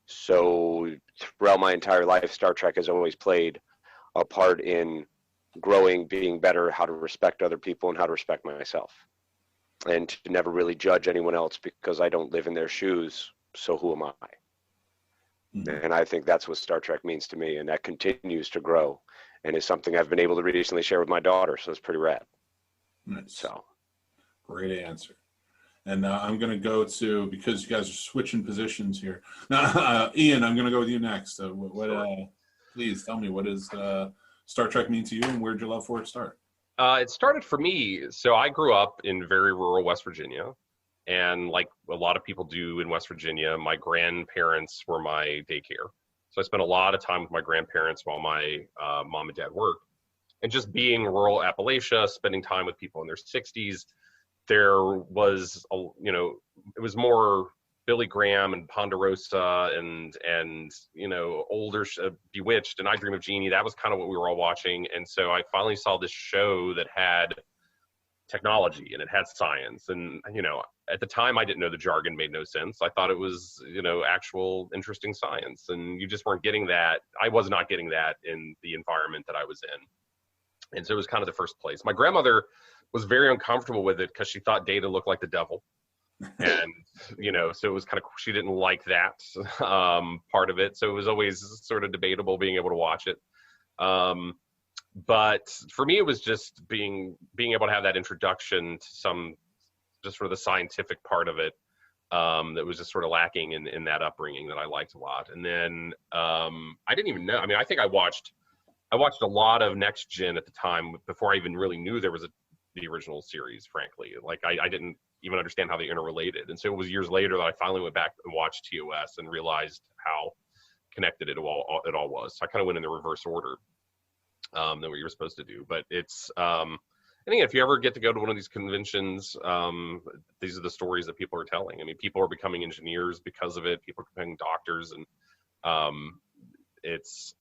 So throughout my entire life, Star Trek has always played a part in growing, being better, how to respect other people and how to respect myself, and to never really judge anyone else because I don't live in their shoes. So who am I? And I think that's what Star Trek means to me, and that continues to grow, and is something I've been able to recently share with my daughter. So it's pretty rad. Nice. So, great answer. And I'm going to go to, because you guys are switching positions here. Ian, I'm going to go with you next. Please tell me, what does Star Trek mean to you, and where did your love for it start? It started for me. So I grew up in very rural West Virginia. And like a lot of people do in West Virginia, my grandparents were my daycare. So I spent a lot of time with my grandparents while my mom and dad worked. And just being rural Appalachia, spending time with people in their 60s, there was, it was more Billy Graham and Ponderosa and older Bewitched and I Dream of Jeannie. That was kind of what we were all watching. And so I finally saw this show that had technology and it had science. And, at the time I didn't know the jargon made no sense. I thought it was, actual interesting science, and you just weren't getting that. I was not getting that in the environment that I was in. And so it was kind of the first place. My grandmother was very uncomfortable with it because she thought Data looked like the devil. And, so it was kind of, she didn't like that part of it. So it was always sort of debatable being able to watch it. But for me, it was just being able to have that introduction to just sort of the scientific part of it that was just sort of lacking in that upbringing that I liked a lot. And then I didn't even know. I mean, I think I watched a lot of Next Gen at the time before I even really knew there was the original series, frankly. Like I didn't even understand how they interrelated. And so it was years later that I finally went back and watched TOS and realized how connected it all was. So I kind of went in the reverse order than what you were supposed to do. But it's I think if you ever get to go to one of these conventions, these are the stories that people are telling. I mean, people are becoming engineers because of it. People are becoming doctors, and it's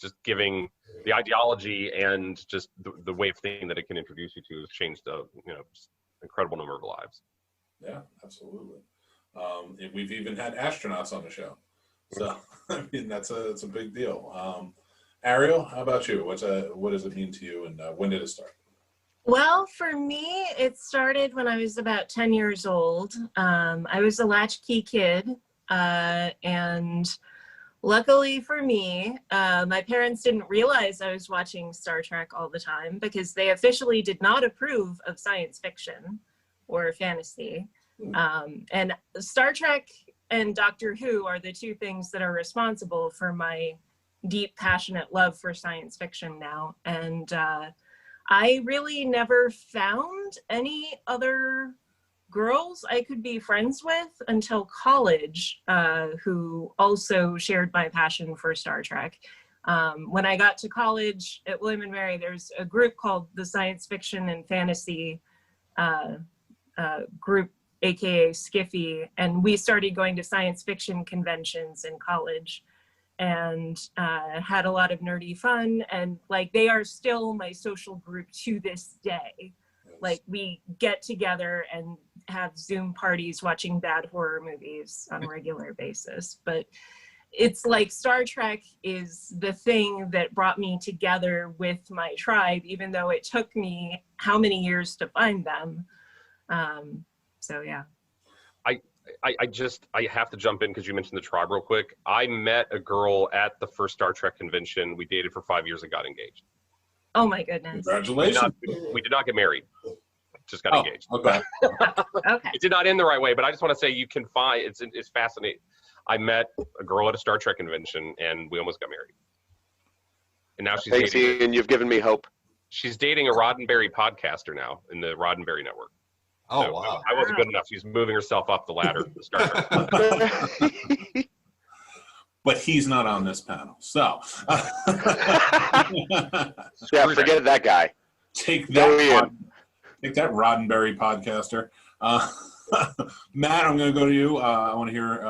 just giving the ideology and just the way of thinking that it can introduce you to has changed a just incredible number of lives. Yeah, absolutely. We've even had astronauts on the show, so I mean that's a big deal. Ariel, how about you? What does it mean to you, and when did it start? Well, for me, it started when I was about 10 years old. I was a latchkey kid, and luckily for me, my parents didn't realize I was watching Star Trek all the time because they officially did not approve of science fiction or fantasy. And Star Trek and Doctor Who are the two things that are responsible for my deep, passionate love for science fiction now. And I really never found any other girls I could be friends with until college who also shared my passion for Star Trek. When I got to college at William & Mary, there's a group called the Science Fiction and Fantasy group, aka Skiffy, and we started going to science fiction conventions in college and had a lot of nerdy fun, and like they are still my social group to this day. Like we get together and have Zoom parties watching bad horror movies on a regular basis. But it's like Star Trek is the thing that brought me together with my tribe, even though it took me how many years to find them. So yeah. I have to jump in because you mentioned the tribe real quick. I met a girl at the first Star Trek convention. We dated for 5 years and got engaged. Oh my goodness. Congratulations. We did not get married. Just got engaged. Okay. Okay. It did not end the right way, but I just want to say you can find, it's fascinating. I met a girl at a Star Trek convention and we almost got married. And now she's Thanks, dating, Ian. You've given me hope. she's dating a Roddenberry podcaster now in the Roddenberry network. Oh, So wow. I wasn't good enough. She's moving herself up the ladder to Star Trek. But he's not on this panel, so Yeah, forget that guy. take Go that. Ian. Take that, Roddenberry podcaster. Matt, I'm going to go to you. I want to hear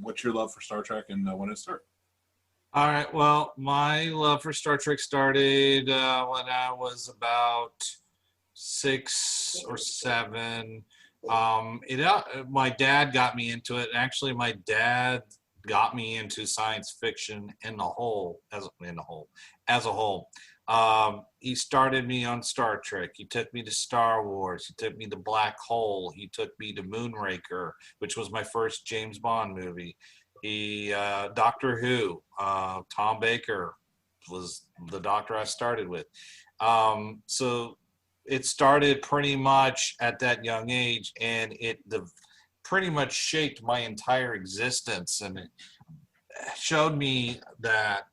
what's your love for Star Trek and when it started. All right. Well, my love for Star Trek started when I was about 6 or 7. My dad got me into it. Actually, my dad got me into science fiction as a whole. He started me on Star Trek. He took me to Star Wars. He took me to Black Hole. He took me to Moonraker, which was my first James Bond movie. Doctor Who, Tom Baker was the doctor I started with. So it started pretty much at that young age, and it pretty much shaped my entire existence, and it showed me that,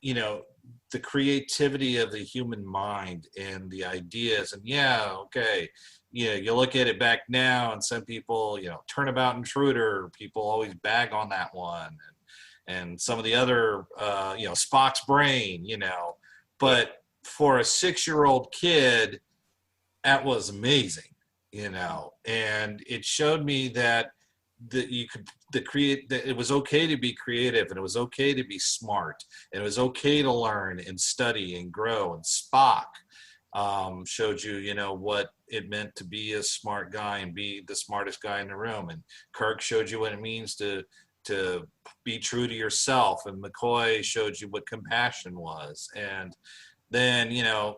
the creativity of the human mind and the ideas. And you look at it back now, and some people, Turnabout Intruder, people always bag on that one, and some of the other, Spock's brain, but for a 6-year-old kid, that was amazing, and it showed me that that it was okay to be creative, and it was okay to be smart, and it was okay to learn and study and grow. And Spock showed you, what it meant to be a smart guy and be the smartest guy in the room. And Kirk showed you what it means to be true to yourself. And McCoy showed you what compassion was. And then,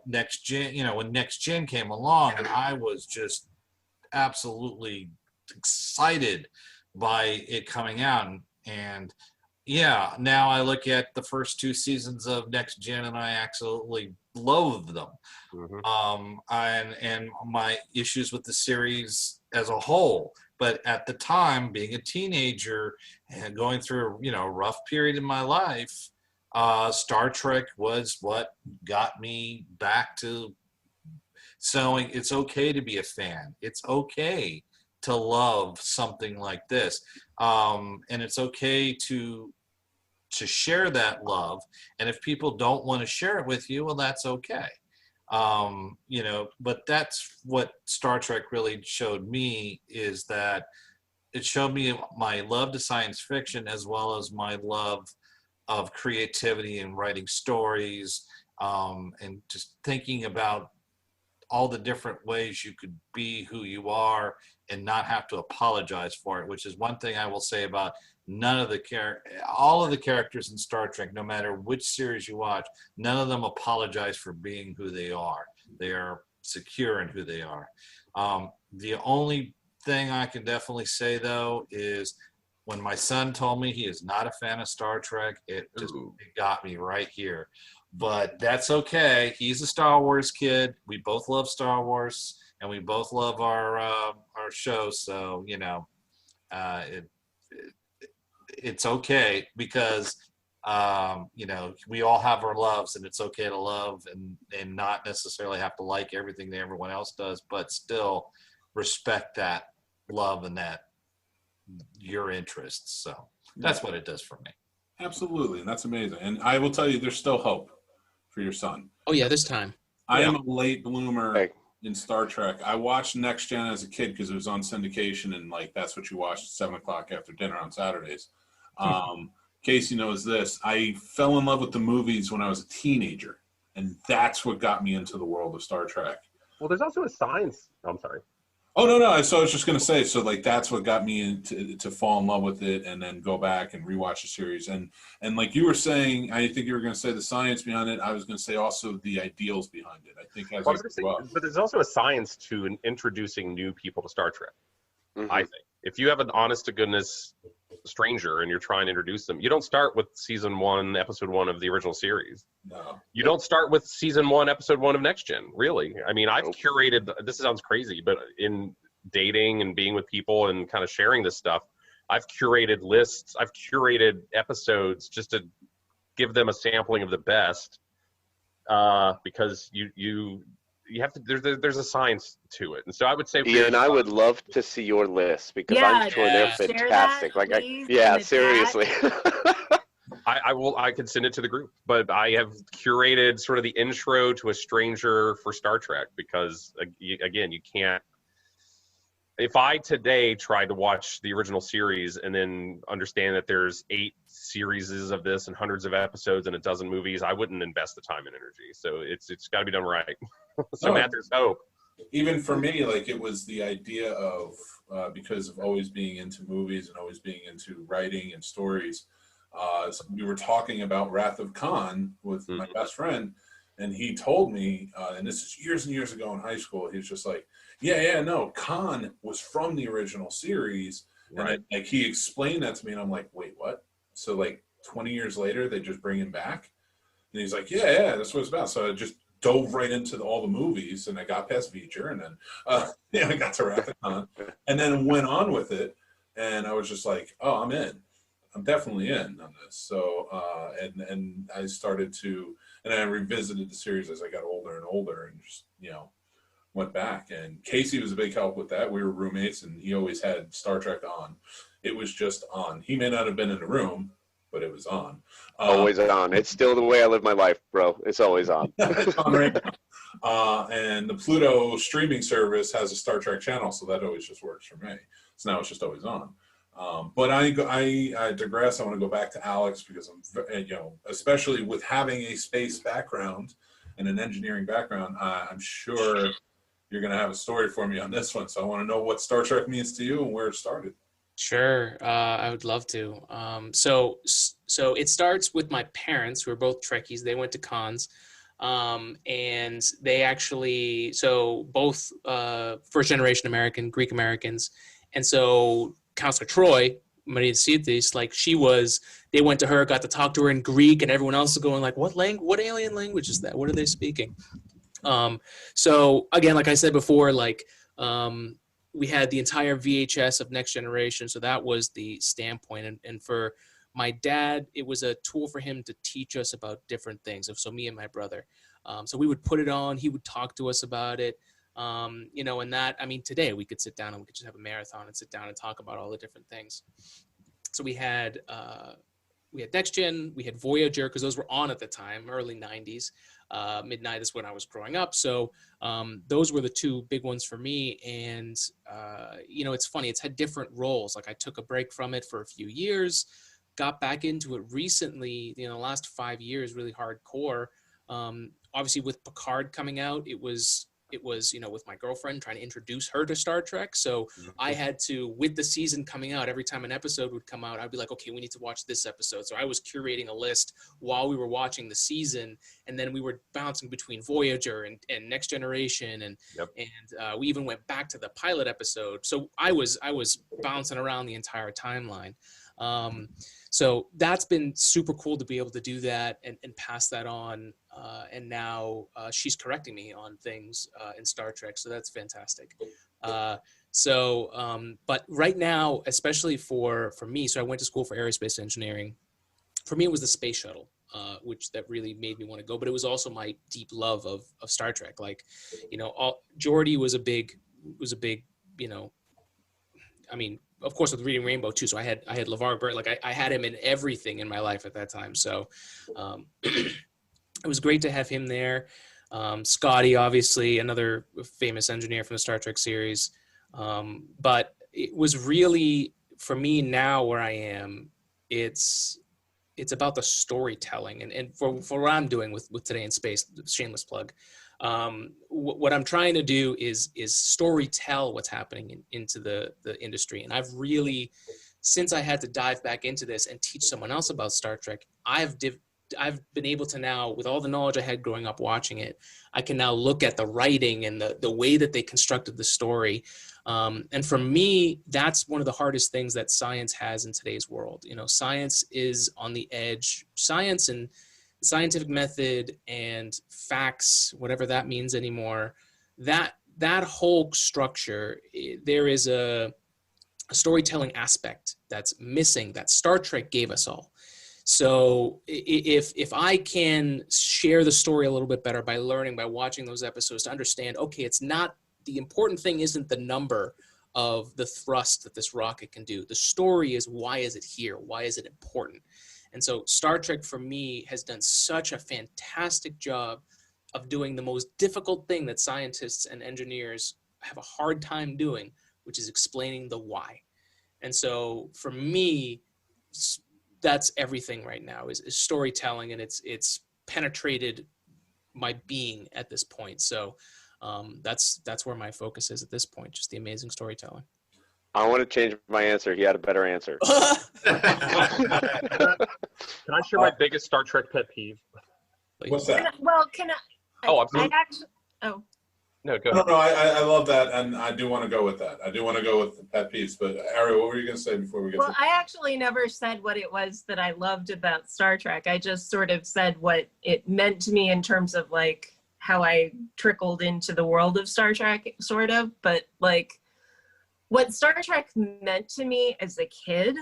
Next Gen, when Next Gen came along, and I was just absolutely excited by it coming out. And now I look at the first 2 seasons of Next Gen, and I absolutely loathed them. Mm-hmm. And my issues with the series as a whole. But at the time, being a teenager and going through, a rough period in my life, Star Trek was what got me back to showing it's okay to be a fan. It's okay to love something like this. And it's okay to share that love. And if people don't want to share it with you, well, that's okay. But that's what Star Trek really showed me, is that it showed me my love to science fiction as well as my love of creativity and writing stories, and just thinking about all the different ways you could be who you are and not have to apologize for it, which is one thing I will say about all of the characters in Star Trek, no matter which series you watch, none of them apologize for being who they are. They are secure in who they are. The only thing I can definitely say, though, is when my son told me he is not a fan of Star Trek, it got me right here. But that's okay. He's a Star Wars kid. We both love Star Wars, and we both love our show. So, it's okay, because we all have our loves, and it's okay to love and not necessarily have to like everything that everyone else does, but still respect that love and that your interests. So that's what it does for me. Absolutely. And that's amazing. And I will tell you, there's still hope for your son. Oh yeah, this time. I am a late bloomer in Star Trek. I watched Next Gen as a kid because it was on syndication, and that's what you watched at 7 o'clock after dinner on Saturdays. Casey knows this. I fell in love with the movies when I was a teenager, and that's what got me into the world of Star Trek. Well, there's also a science. I'm sorry. Oh, no. So I was just going to say, that's what got me into to fall in love with it, and then go back and rewatch the series. And like you were saying, I think you were going to say the science behind it. I was going to say also the ideals behind it. I think but there's also a science to introducing new people to Star Trek. Mm-hmm. I think if you have an honest to goodness stranger and you're trying to introduce them, you don't start with season 1, episode 1 of the original series. No. You don't start with season 1, episode 1 of Next Gen, really. I mean, I've curated, this sounds crazy, but in dating and being with people and kind of sharing this stuff, I've curated lists, I've curated episodes just to give them a sampling of the best, because you have to, there's a science to it. And so I would say, Ian, I would love to see your list, because I'm sure they're fantastic. Seriously. I can send it to the group, but I have curated sort of the intro to a stranger for Star Trek, because again, you can't, if I today tried to watch the original series and then understand that there's 8 series of this and hundreds of episodes and a dozen movies, I wouldn't invest the time and energy. So it's got to be done right. Matt, there's hope. Even for me, it was the idea of, because of always being into movies and always being into writing and stories, we were talking about Wrath of Khan with my best friend, and he told me, and this is years and years ago in high school, he was just like, no, Khan was from the original series. Right. And he explained that to me, and I'm like, wait, what? So 20 years later, they just bring him back? And he's like, yeah, that's what it's about. So I just dove right into all the movies, and I got past Veacher, and then I got to Wrath of Khan, and then went on with it, and I was just like, oh, I'm in. I'm definitely in on this. So, and I started to, and I revisited the series as I got older and older, and just, went back. And Casey was a big help with that. We were roommates, and he always had Star Trek on. It was just on. He may not have been in the room, but it was on. Always on. It's still the way I live my life, bro. It's always on. It's on right now. And the Pluto streaming service has a Star Trek channel, so that always just works for me. So now it's just always on. But I digress. I want to go back to Alex, because I'm, especially with having a space background and an engineering background, I'm sure you're going to have a story for me on this one. So I want to know what Star Trek means to you and where it started. Sure, I would love to. So it starts with my parents, who are both Trekkies. They went to cons, and they actually, so both first generation American, Greek Americans, and so Counselor Troy Maria Cities, like they went to her, got to talk to her in Greek, and everyone else is going like, what alien language is that? What are they speaking? So again, like I said before, like we had the entire VHS of Next Generation. So that was the standpoint. And for my dad, it was a tool for him to teach us about different things. So me and my brother. So we would put it on, he would talk to us about it. And that, I mean, today we could sit down and we could just have a marathon and sit down and talk about all the different things. So we had Next Gen, we had Voyager, because those were on at the time, early 90s. Midnight is when I was growing up. So those were the two big ones for me. And, it's funny, it's had different roles. Like I took a break from it for a few years, got back into it recently, the last 5 years, really hardcore. Obviously with Picard coming out, it was, with my girlfriend trying to introduce her to Star Trek. So I had to, with the season coming out, every time an episode would come out, I'd be like, okay, we need to watch this episode. So I was curating a list while we were watching the season. And then we were bouncing between Voyager and Next Generation. And we even went back to the pilot episode. So I was bouncing around the entire timeline. So that's been super cool to be able to do that and pass that on. And now she's correcting me on things in Star Trek. So that's fantastic. But right now, especially for me, so I went to school for aerospace engineering. For me, it was the space shuttle, which that really made me want to go. But it was also my deep love of Star Trek. Like, Geordi was a big, I mean, of course, with Reading Rainbow too. So I had LeVar Burton. Like I had him in everything in my life at that time. So it was great to have him there. Scotty, obviously, another famous engineer from the Star Trek series. But it was really, for me now where I am, it's about the storytelling. And for what I'm doing with Today in Space, shameless plug, what I'm trying to do is story tell what's happening into the industry. And I've really, since I had to dive back into this and teach someone else about Star Trek, I've been able to now, with all the knowledge I had growing up watching it, I can now look at the writing and the way that they constructed the story. And for me, that's one of the hardest things that science has in today's world. Science is on the edge. Science and scientific method and facts, whatever that means anymore, that whole structure, there is a storytelling aspect that's missing that Star Trek gave us all. So if I can share the story a little bit better by watching those episodes to understand, okay, it's not, the important thing isn't the number of the thrust that this rocket can do. The story is, why is it here? Why is it important? And so Star Trek for me has done such a fantastic job of doing the most difficult thing that scientists and engineers have a hard time doing, which is explaining the why. And so for me, that's everything right now is storytelling, and it's penetrated my being at this point. So that's where my focus is at this point, just the amazing storytelling. I want to change my answer. He had a better answer. Can I share my biggest Star Trek pet peeve? What's that? Can I? Oh, absolutely. No, go ahead. No, I love that, and I do want to go with that. I do want to go with the pet peeves, but Ariel, what were you going to say before we get to I actually never said what it was that I loved about Star Trek. I just sort of said what it meant to me in terms of like how I trickled into the world of Star Trek, sort of. But like what Star Trek meant to me as a kid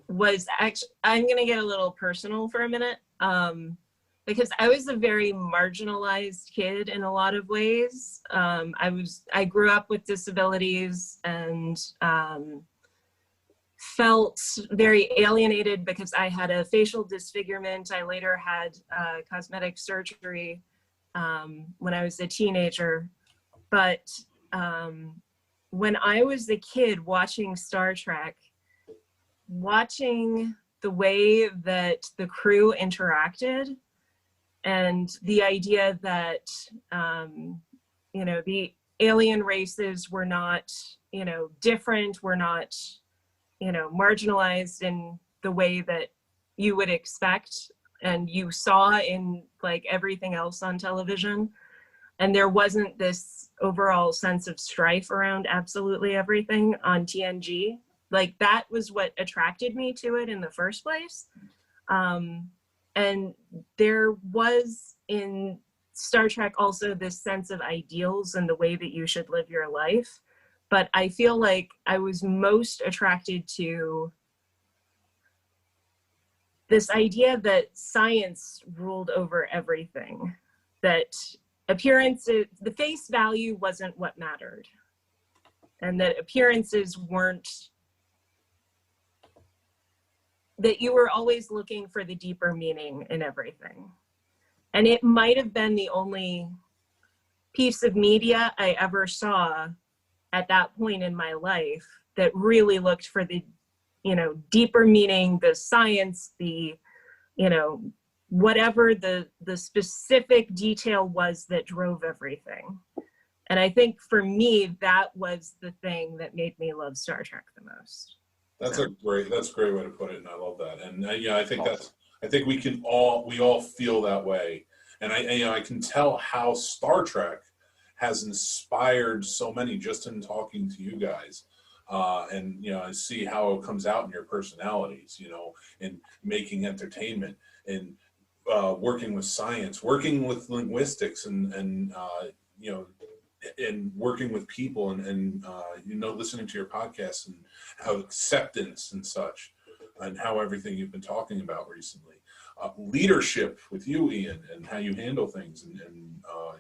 was actually, I'm going to get a little personal for a minute. Because I was a very marginalized kid in a lot of ways. I grew up with disabilities and felt very alienated because I had a facial disfigurement. I later had cosmetic surgery when I was a teenager. But when I was a kid watching Star Trek, watching the way that the crew interacted, and the idea that, the alien races were not, different, were not, marginalized in the way that you would expect and you saw in like everything else on television. And there wasn't this overall sense of strife around absolutely everything on TNG. like that was what attracted me to it in the first place. And there was in Star Trek also this sense of ideals and the way that you should live your life. But I feel like I was most attracted to this idea that science ruled over everything, that appearances, the face value wasn't what mattered, and that appearances weren't, that you were always looking for the deeper meaning in everything. And it might have been the only piece of media I ever saw at that point in my life that really looked for the, you know, deeper meaning, the science, the, you know, whatever the specific detail was that drove everything. And I think for me, that was the thing that made me love Star Trek the most. That's a great way to put it, and I love that. And yeah, I think we all feel that way. And I can tell how Star Trek has inspired so many just in talking to you guys. And I see how it comes out in your personalities, in making entertainment, and working with science, working with linguistics, and working with people, and listening to your podcast, and how acceptance and such, and how everything you've been talking about recently. Leadership with you, Ian, and how you handle things, and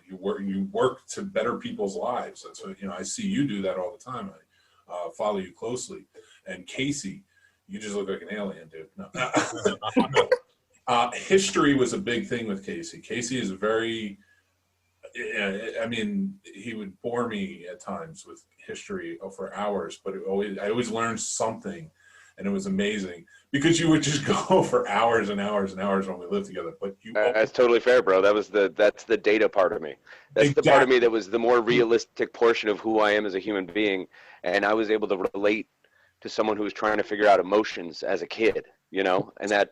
you work to better people's lives. That's what, I see you do that all the time. I follow you closely. And Casey, you just look like an alien, dude. No. History was a big thing with Casey. Casey is very, he would bore me at times with history for hours, but I always learned something, and it was amazing. Because you would just go for hours and hours and hours when we lived together. But that's totally fair, bro. That's the data part of me. That's exactly. The part of me that was the more realistic portion of who I am as a human being. And I was able to relate to someone who was trying to figure out emotions as a kid, and that.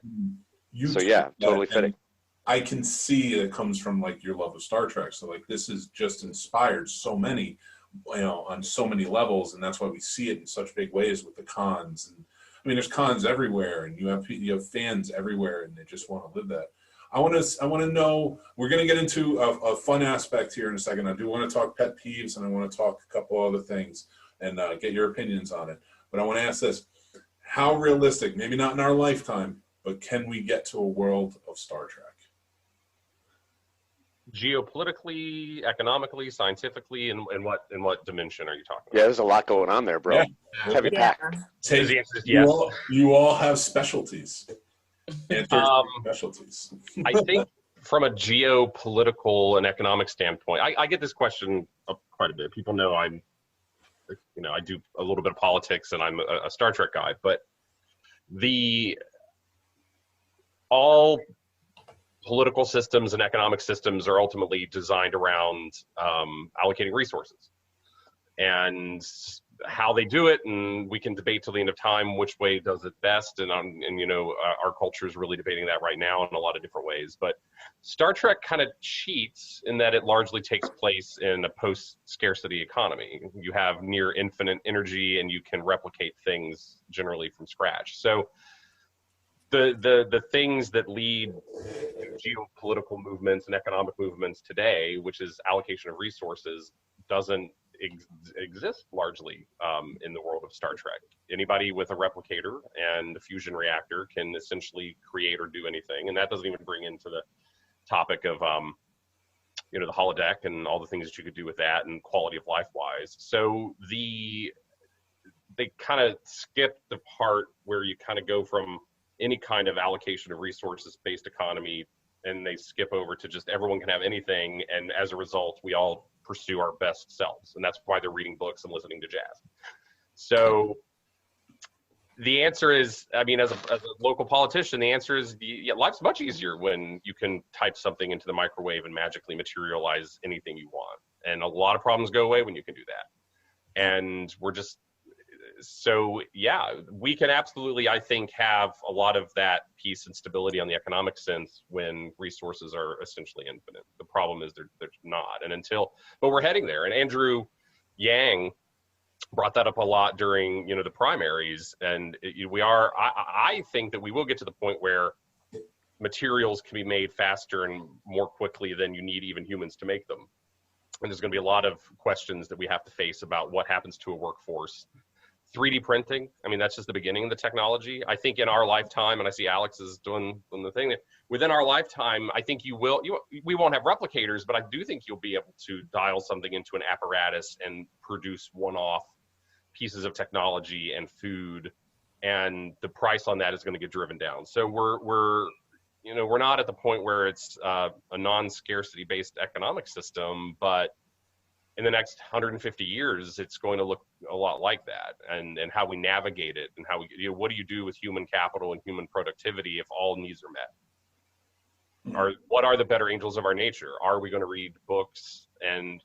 Totally fitting. I can see it comes from like your love of Star Trek. So like this has just inspired so many, on so many levels, and that's why we see it in such big ways with the cons. And there's cons everywhere, and you have fans everywhere, and they just want to live that. I want to know. We're going to get into a fun aspect here in a second. I do want to talk pet peeves, and I want to talk a couple other things, and get your opinions on it. But I want to ask this: how realistic? Maybe not in our lifetime, but can we get to a world of Star Trek? Geopolitically, economically, scientifically, and what dimension are you talking about? Yeah, there's a lot going on there, bro. Yeah. Heavy pack. The answer is yes. You all have specialties. Specialties. I think from a geopolitical and economic standpoint, I get this question quite a bit. People know I do a little bit of politics, and I'm a Star Trek guy, but all political systems and economic systems are ultimately designed around allocating resources, and how they do it, and we can debate till the end of time which way does it best, and our culture is really debating that right now in a lot of different ways. But Star Trek kind of cheats in that it largely takes place in a post-scarcity economy. You have near infinite energy, and you can replicate things generally from scratch. So the things that lead geopolitical movements and economic movements today, which is allocation of resources, doesn't exist largely in the world of Star Trek. Anybody with a replicator and a fusion reactor can essentially create or do anything, and that doesn't even bring into the topic of the holodeck and all the things that you could do with that, and quality of life wise. So they kind of skip the part where you kind of go from any kind of allocation of resources based economy, and they skip over to just everyone can have anything, and as a result we all pursue our best selves, and that's why they're reading books and listening to jazz. So the answer is, as a local politician, the answer is life's much easier when you can type something into the microwave and magically materialize anything you want, and a lot of problems go away when you can do that. And we can absolutely, I think, have a lot of that peace and stability on the economic sense when resources are essentially infinite. The problem is they're not, but we're heading there. And Andrew Yang brought that up a lot during, the primaries. And I think that we will get to the point where materials can be made faster and more quickly than you need even humans to make them. And there's going to be a lot of questions that we have to face about what happens to a workforce. 3D printing, I mean, that's just the beginning of the technology. I think in our lifetime, and I see Alex is doing the thing, within our lifetime, I think we won't have replicators, but I do think you'll be able to dial something into an apparatus and produce one-off pieces of technology and food, and the price on that is going to get driven down. So we're not at the point where it's a non-scarcity based economic system, but in the next 150 years, it's going to look a lot like that, and how we navigate it, and what do you do with human capital and human productivity if all needs are met? What are the better angels of our nature? Are we going to read books? And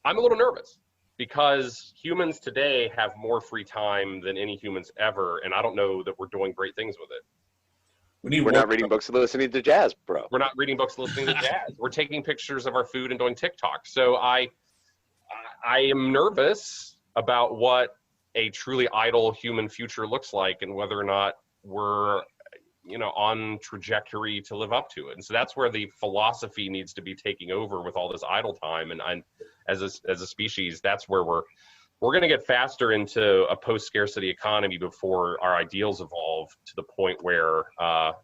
I'm a little nervous because humans today have more free time than any humans ever, and I don't know that we're doing great things with it. We're not reading books and listening to jazz, bro. We're not reading books and listening to jazz. We're taking pictures of our food and doing TikTok. So I am nervous about what a truly idle human future looks like and whether or not we're, on trajectory to live up to it. And so that's where the philosophy needs to be taking over with all this idle time. And as a species, that's where we're going to get faster into a post-scarcity economy before our ideals evolve to the point where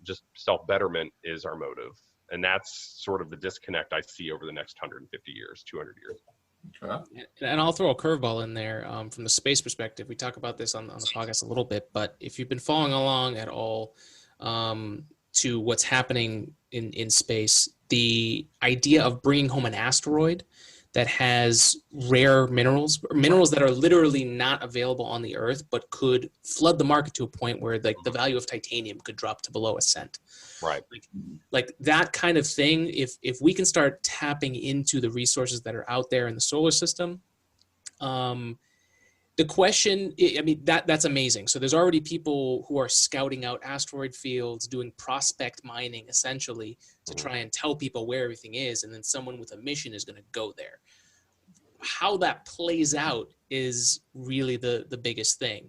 just self-betterment is our motive. And that's sort of the disconnect I see over the next 150 years, 200 years. And I'll throw a curveball in there from the space perspective. We talk about this on the podcast a little bit, but if you've been following along at all to what's happening in space, the idea of bringing home an asteroid that has rare minerals that are literally not available on the Earth, but could flood the market to a point where the value of titanium could drop to below a cent. Right. Like that kind of thing. If we can start tapping into the resources that are out there in the solar system, the question, I mean, that's amazing. So there's already people who are scouting out asteroid fields, doing prospect mining, essentially, to try and tell people where everything is, and then someone with a mission is going to go there. How that plays out is really the biggest thing.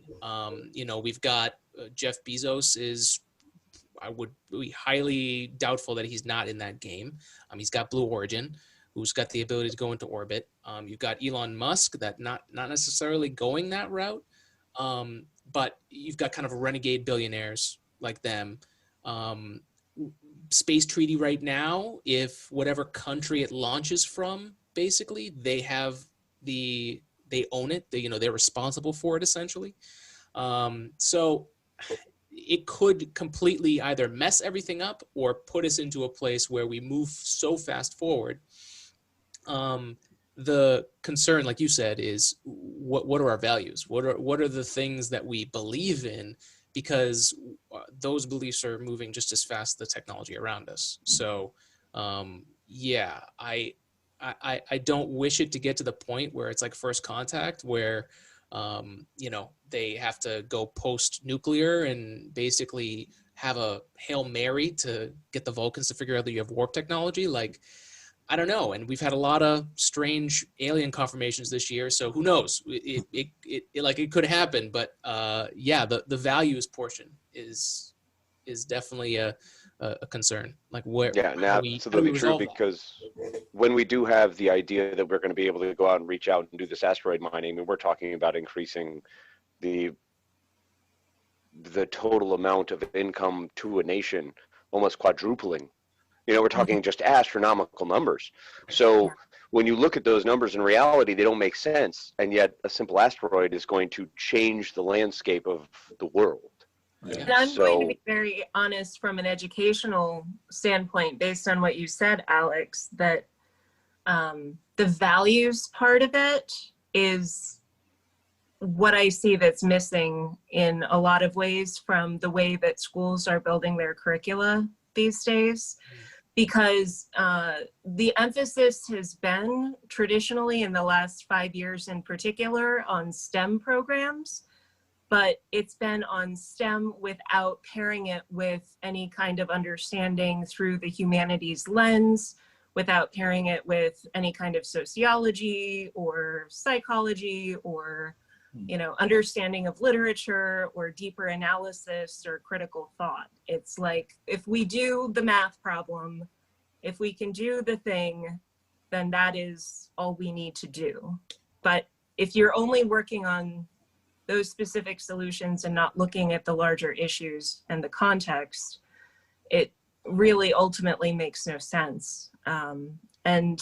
We've got Jeff Bezos I would be highly doubtful that he's not in that game. He's got Blue Origin, who's got the ability to go into orbit. You've got Elon Musk that not necessarily going that route, but you've got kind of renegade billionaires like them. Space treaty right now, if whatever country it launches from, basically they own it. They're responsible for it essentially. So it could completely either mess everything up or put us into a place where we move so fast forward. The concern, like you said, is what are our values? What are the things that we believe in? Because those beliefs are moving just as fast as the technology around us. So, I don't wish it to get to the point where it's like First Contact, where they have to go post-nuclear and basically have a Hail Mary to get the Vulcans to figure out that you have warp technology. Like, I don't know. And we've had a lot of strange alien confirmations this year. So who knows? It could happen. But the values portion is definitely a concern. Like where? Yeah, absolutely true. Because when we do have the idea that we're going to be able to go out and reach out and do this asteroid mining, and we're talking about increasing the total amount of income to a nation, almost quadrupling. We're talking just astronomical numbers. So when you look at those numbers in reality, they don't make sense. And yet a simple asteroid is going to change the landscape of the world. And I'm going to be very honest from an educational standpoint, based on what you said, Alex, that the values part of it is what I see that's missing in a lot of ways from the way that schools are building their curricula these days. Because the emphasis has been traditionally in the last 5 years in particular on STEM programs, but it's been on STEM without pairing it with any kind of understanding through the humanities lens, without pairing it with any kind of sociology or psychology or understanding of literature or deeper analysis or critical thought. It's like, if we do the math problem, if we can do the thing, then that is all we need to do. But if you're only working on those specific solutions and not looking at the larger issues and the context, it really ultimately makes no sense. And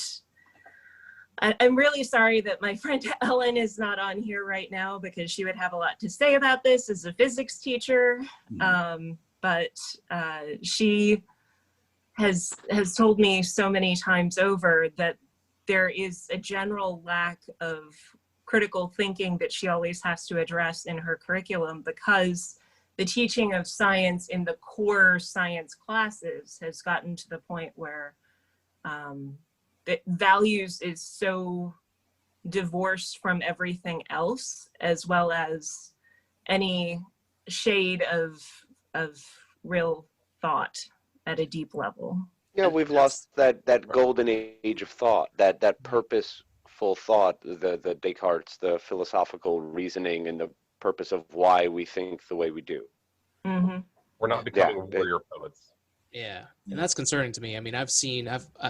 I'm really sorry that my friend Ellen is not on here right now, because she would have a lot to say about this as a physics teacher. But she has told me so many times over that there is a general lack of critical thinking that she always has to address in her curriculum, because the teaching of science in the core science classes has gotten to the point where the values is so divorced from everything else, as well as any shade of real thought at a deep level. Yeah, we've lost that golden age of thought, that purposeful thought, the Descartes, the philosophical reasoning, and the purpose of why we think the way we do. Mm-hmm. We're not becoming warrior poets. Yeah, and that's concerning to me. I mean,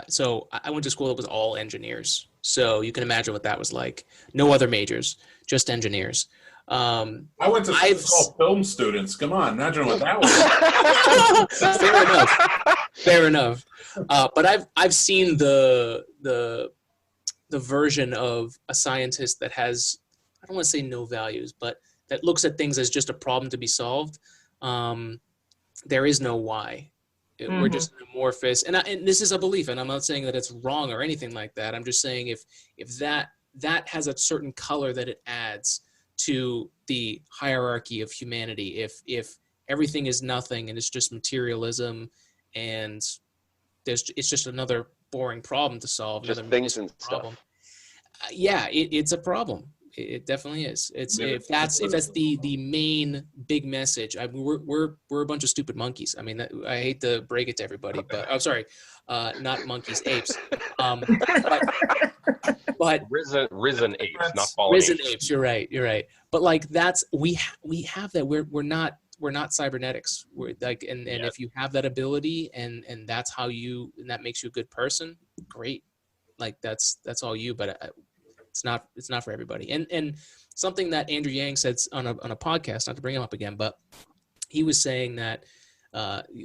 so I went to school that was all engineers, so you can imagine what that was like. No other majors, just engineers. I went to school film students. Come on, imagine what that was. Fair enough. But I've seen the version of a scientist that has, I don't want to say no values, but that looks at things as just a problem to be solved. There is no why. We're just amorphous, and this is a belief, and I'm not saying that it's wrong or anything like that. I'm just saying if that has a certain color that it adds to the hierarchy of humanity, if everything is nothing and it's just materialism, and it's just another boring problem to solve, just things and stuff. It's a problem. It definitely is. If that's the main big message. We're a bunch of stupid monkeys. I mean, I hate to break it to everybody, but I'm sorry, not monkeys, apes. But risen apes, not fallen risen apes. You're right. But like we have that. We're not cybernetics. We're like, and if you have that ability and that's how and that makes you a good person, great. Like that's all you. But it's not for everybody. And something that Andrew Yang said on a podcast, not to bring him up again, but he was saying that,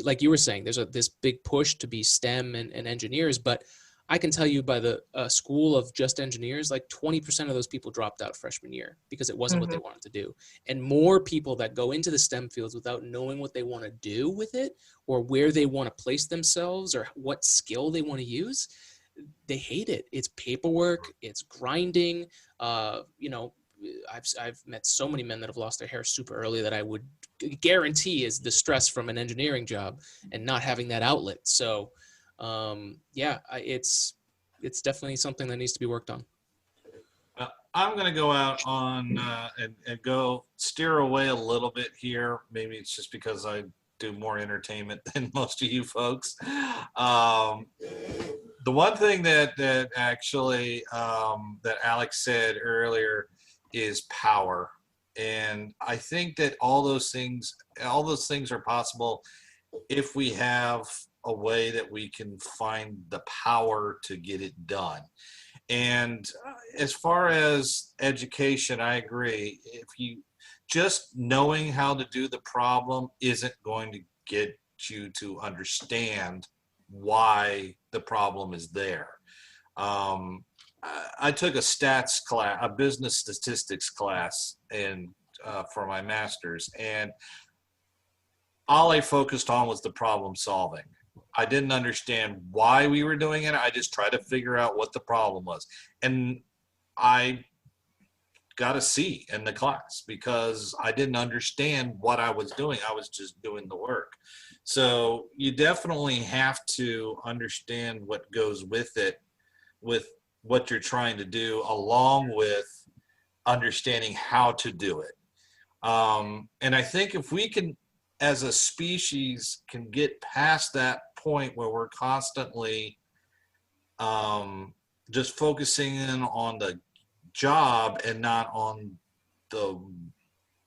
like you were saying, there's this big push to be STEM and engineers, but I can tell you by the school of just engineers, like 20% of those people dropped out freshman year because it wasn't what they wanted to do. And more people that go into the STEM fields without knowing what they want to do with it, or where they want to place themselves, or what skill they want to use, they hate it. It's paperwork, it's grinding. I've met so many men that have lost their hair super early that I would guarantee is the stress from an engineering job and not having that outlet. So it's definitely something that needs to be worked on. I'm going to go out on and go steer away a little bit here. Maybe it's just because I do more entertainment than most of you folks. The one thing that actually that Alex said earlier is power, and I think that all those things are possible if we have a way that we can find the power to get it done. And as far as education, I agree. If you just knowing how to do the problem isn't going to get you to understand why the problem is there. I took a stats class, a business statistics class, for my master's, and all I focused on was the problem solving. I didn't understand why we were doing it. I just tried to figure out what the problem was, and I got a C in the class because I didn't understand what I was doing. I was just doing the work. So you definitely have to understand what goes with it, with what you're trying to do, along with understanding how to do it. And I think if we can, as a species, can get past that point where we're constantly just focusing in on the job and not on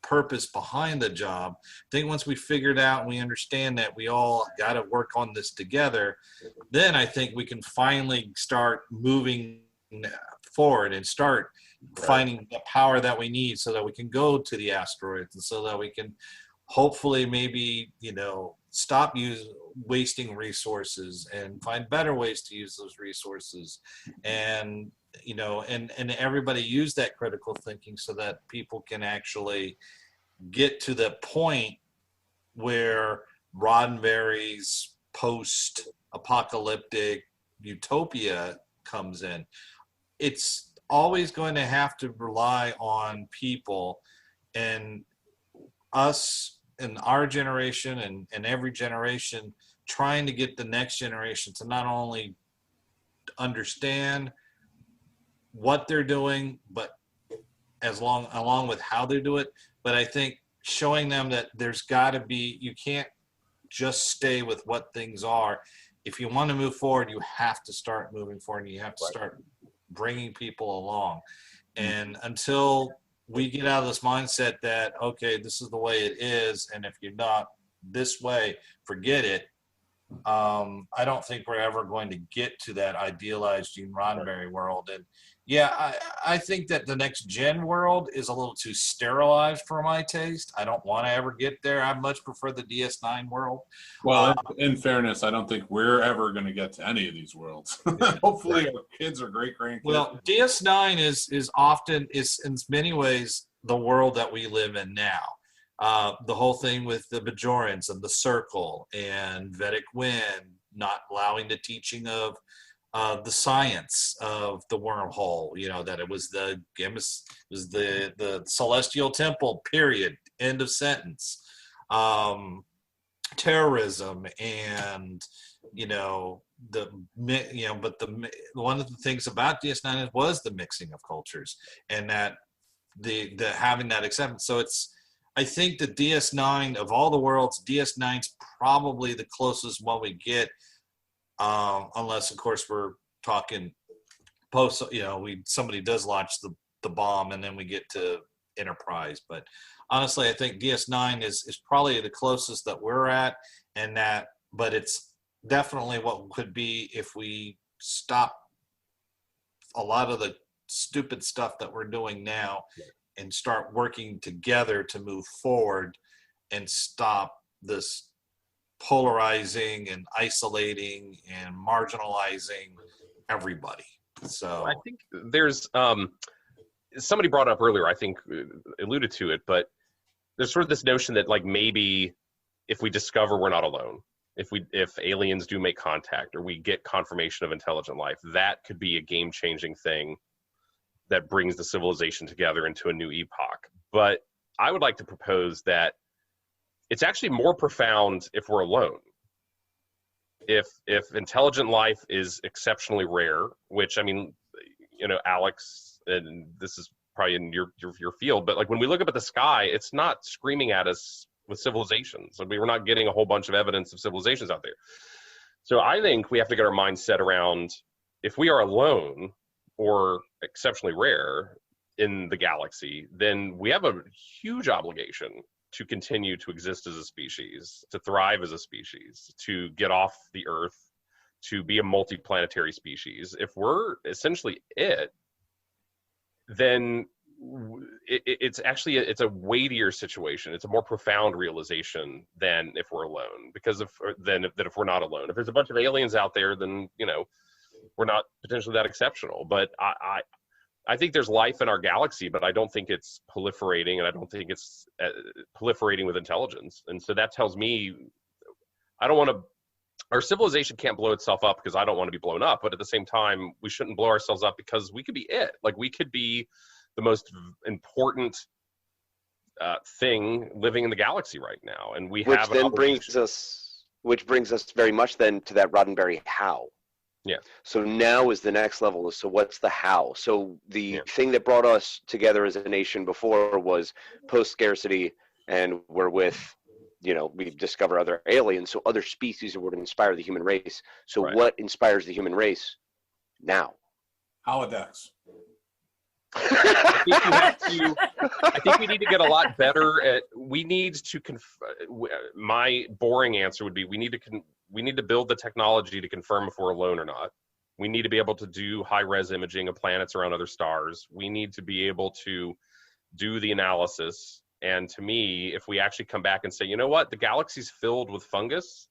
purpose behind the job. I think once we figured out and we understand that we all got to work on this together, then I think we can finally start moving forward and start finding the power that we need so that we can go to the asteroids, and so that we can hopefully maybe, stop wasting resources and find better ways to use those resources, and and everybody use that critical thinking so that people can actually get to the point where Roddenberry's post-apocalyptic utopia comes in. It's always going to have to rely on people, and us in our generation and every generation trying to get the next generation to not only understand what they're doing, but along with how they do it. But I think showing them that there's got to be, you can't just stay with what things are. If you want to move forward, you have to start moving forward, and you have to start bringing people along. And until we get out of this mindset that, okay, this is the way it is, and if you're not this way, forget it. I don't think we're ever going to get to that idealized Gene Roddenberry world. And yeah, I think that the next gen world is a little too sterilized for my taste. I don't want to ever get there. I much prefer the DS9 world. Well, in fairness, I don't think we're ever going to get to any of these worlds. Hopefully our kids or great-grandkids. Well, DS9 is often in many ways the world that we live in now. The whole thing with the Bajorans and the Circle and Vedic Wind not allowing the teaching of the science of the wormhole, that it was the celestial temple, period, end of sentence. Terrorism and but one of the things about DS9 was the mixing of cultures, and that the having that acceptance. So I think the DS9 of all the worlds, DS9's probably the closest one we get. Unless of course we're talking post, somebody does launch the bomb and then we get to Enterprise. But honestly, I think DS9 is probably the closest that we're at, but it's definitely what could be if we stop a lot of the stupid stuff that we're doing now and start working together to move forward and stop this polarizing and isolating and marginalizing everybody. So I think there's somebody brought up earlier, I think alluded to it, but there's sort of this notion that maybe if we discover we're not alone, if aliens do make contact or we get confirmation of intelligent life, that could be a game-changing thing that brings the civilization together into a new epoch. But I would like to propose that it's actually more profound if we're alone. If intelligent life is exceptionally rare, which Alex, and this is probably in your field, but when we look up at the sky, it's not screaming at us with civilizations. We're not getting a whole bunch of evidence of civilizations out there. So I think we have to get our mindset around, if we are alone or exceptionally rare in the galaxy, then we have a huge obligation to continue to exist as a species, to thrive as a species, to get off the Earth, to be a multi-planetary species. If we're essentially it, then it's a weightier situation. It's a more profound realization than if we're alone, because if we're not alone. If there's a bunch of aliens out there, then we're not potentially that exceptional. But I think there's life in our galaxy, but I don't think it's proliferating, and I don't think it's proliferating with intelligence. And so that tells me our civilization can't blow itself up because I don't want to be blown up. But at the same time, we shouldn't blow ourselves up because we could be it. We could be the most important thing living in the galaxy right now. And which brings us very much then to that Roddenberry how. Yeah. So now is the next level. So what's the how? So the thing that brought us together as a nation before was post-scarcity, and we're with, we discover other aliens, so other species would inspire the human race. So what inspires the human race now? Holodecks. I think we need to get a lot better at. We need to. My boring answer would be: we need to build the technology to confirm if we're alone or not. We need to be able to do high-res imaging of planets around other stars. We need to be able to do the analysis. And to me, if we actually come back and say, you know what, the galaxy's filled with fungus,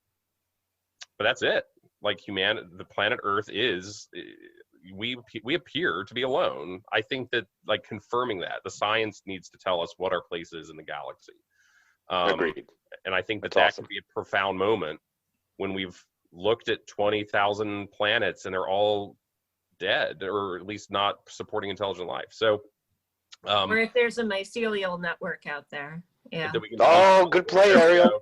but that's it. Like the planet Earth is. We appear to be alone. I think that like confirming that the science needs to tell us what our place is in the galaxy. Agreed. And I think that That's awesome. could be a profound moment when we've looked at 20,000 planets and they're all dead, or at least not supporting intelligent life. So, or if there's a mycelial network out there. Yeah. Oh, good play, Ariel.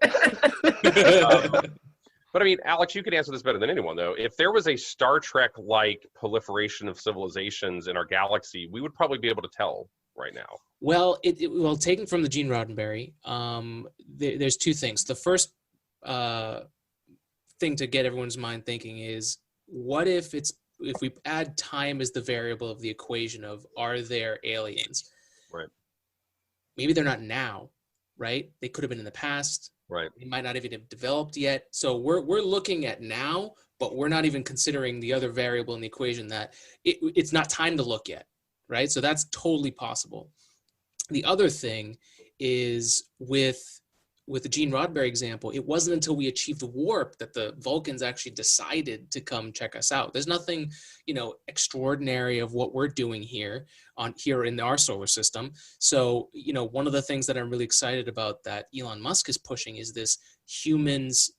But I mean, Alex, you could answer this better than anyone, though. If there was a Star Trek-like proliferation of civilizations in our galaxy, we would probably be able to tell right now. Well, well, taken from the Gene Roddenberry, there's two things. The first thing to get everyone's mind thinking is, what if we add time as the variable of the equation of, are there aliens? Right. Maybe they're not now, right? They could have been in the past. Right. They might not even have developed yet. So we're looking at now, but we're not even considering the other variable in the equation, that it's not time to look yet, right? So that's totally possible. The other thing is with the Gene Roddenberry example, it wasn't until we achieved the warp that the Vulcans actually decided to come check us out. There's nothing, extraordinary of what we're doing here in our solar system. So, one of the things that I'm really excited about that Elon Musk is pushing is this humans,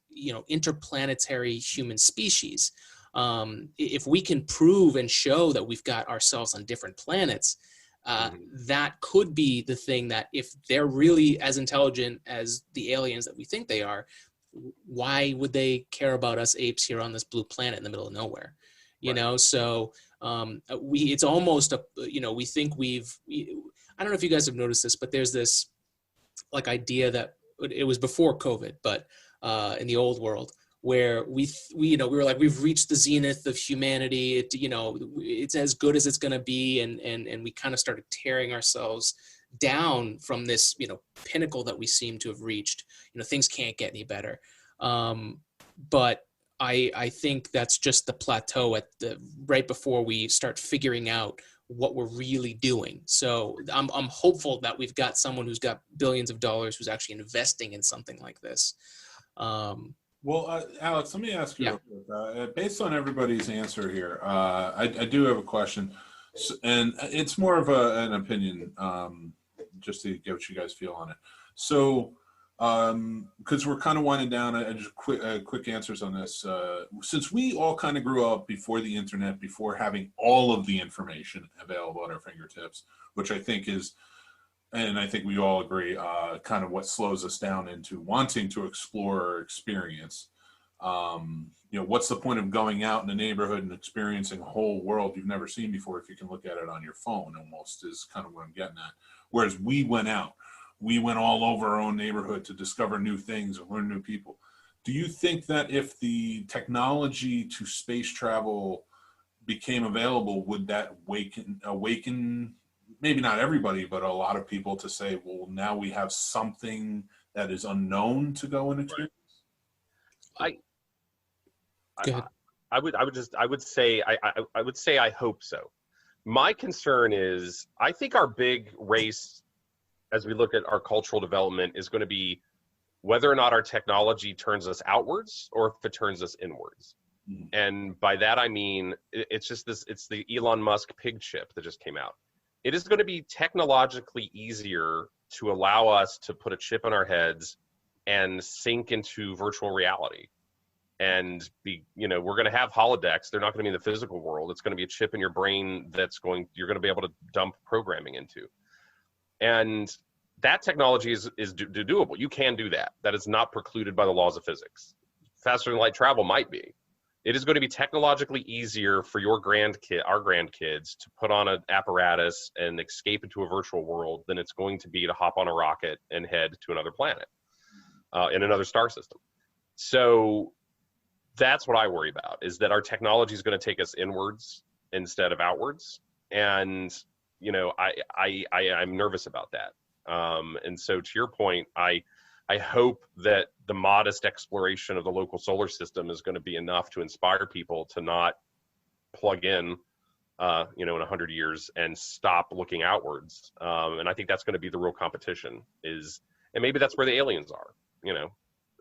interplanetary human species. If we can prove and show that we've got ourselves on different planets, that could be the thing that, if they're really as intelligent as the aliens that we think they are, why would they care about us apes here on this blue planet in the middle of nowhere? So it's almost we think I don't know if you guys have noticed this, but there's this like idea that it was before COVID, but in the old world, where we were like, we've reached the zenith of humanity. It's as good as it's going to be. And we kind of started tearing ourselves down from this, pinnacle that we seem to have reached. Things can't get any better. But I think that's just the plateau right before we start figuring out what we're really doing. So I'm hopeful that we've got someone who's got billions of dollars who's actually investing in something like this. Well, Alex, let me ask you, based on everybody's answer here, I do have a question, and it's more of an opinion, just to get what you guys feel on it. So, because we're kind of winding down, just quick answers on this. Since we all kind of grew up before the internet, before having all of the information available at our fingertips, which I think is, and I think we all agree, kind of what slows us down into wanting to explore or experience. What's the point of going out in the neighborhood and experiencing a whole world you've never seen before if you can look at it on your phone, almost, is kind of what I'm getting at. Whereas we went out. We went all over our own neighborhood to discover new things and learn new people. Do you think that if the technology to space travel became available, would that awaken maybe not everybody, but a lot of people to say, well, now we have something that is unknown to go and experience? I would say I hope so. My concern is, I think our big race, as we look at our cultural development, is going to be whether or not our technology turns us outwards or if it turns us inwards. Mm-hmm. And by that I mean, it's the Elon Musk pig chip that just came out. It is going to be technologically easier to allow us to put a chip in our heads and sink into virtual reality. And we're going to have holodecks. They're not going to be in the physical world. It's going to be a chip in your brain you're going to be able to dump programming into. And that technology is doable. You can do that. That is not precluded by the laws of physics. Faster than light travel might be. It is going to be technologically easier for our grandkids to put on an apparatus and escape into a virtual world than it's going to be to hop on a rocket and head to another planet in another star system. So that's what I worry about, is that our technology is going to take us inwards instead of outwards. And, I'm nervous about that. And so to your point, I hope that the modest exploration of the local solar system is going to be enough to inspire people to not plug in, in 100 years and stop looking outwards. And I think that's going to be the real competition and maybe that's where the aliens are.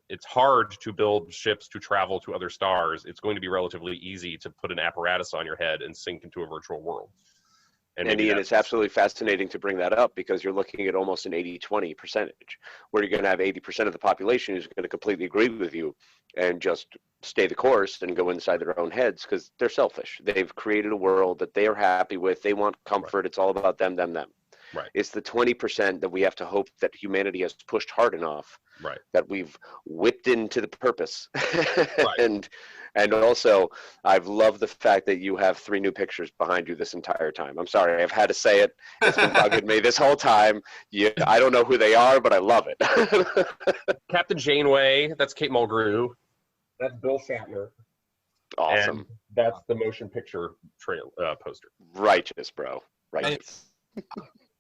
It's hard to build ships to travel to other stars. It's going to be relatively easy to put an apparatus on your head and sink into a virtual world. And Ian, it's absolutely fascinating to bring that up because you're looking at almost an 80-20 percentage, where you're going to have 80% of the population who's going to completely agree with you and just stay the course and go inside their own heads because they're selfish. They've created a world that they are happy with. They want comfort. Right. It's all about them. Right. It's the 20% that we have to hope that humanity has pushed hard enough, right, that we've whipped into the purpose. Right. And also, I've loved the fact that you have 3 new pictures behind you this entire time. I'm sorry, I've had to say it. It's been bugging me this whole time. I don't know who they are, but I love it. Captain Janeway, that's Kate Mulgrew. That's Bill Shatner. Awesome. And that's the motion picture poster. Righteous, bro. Righteous.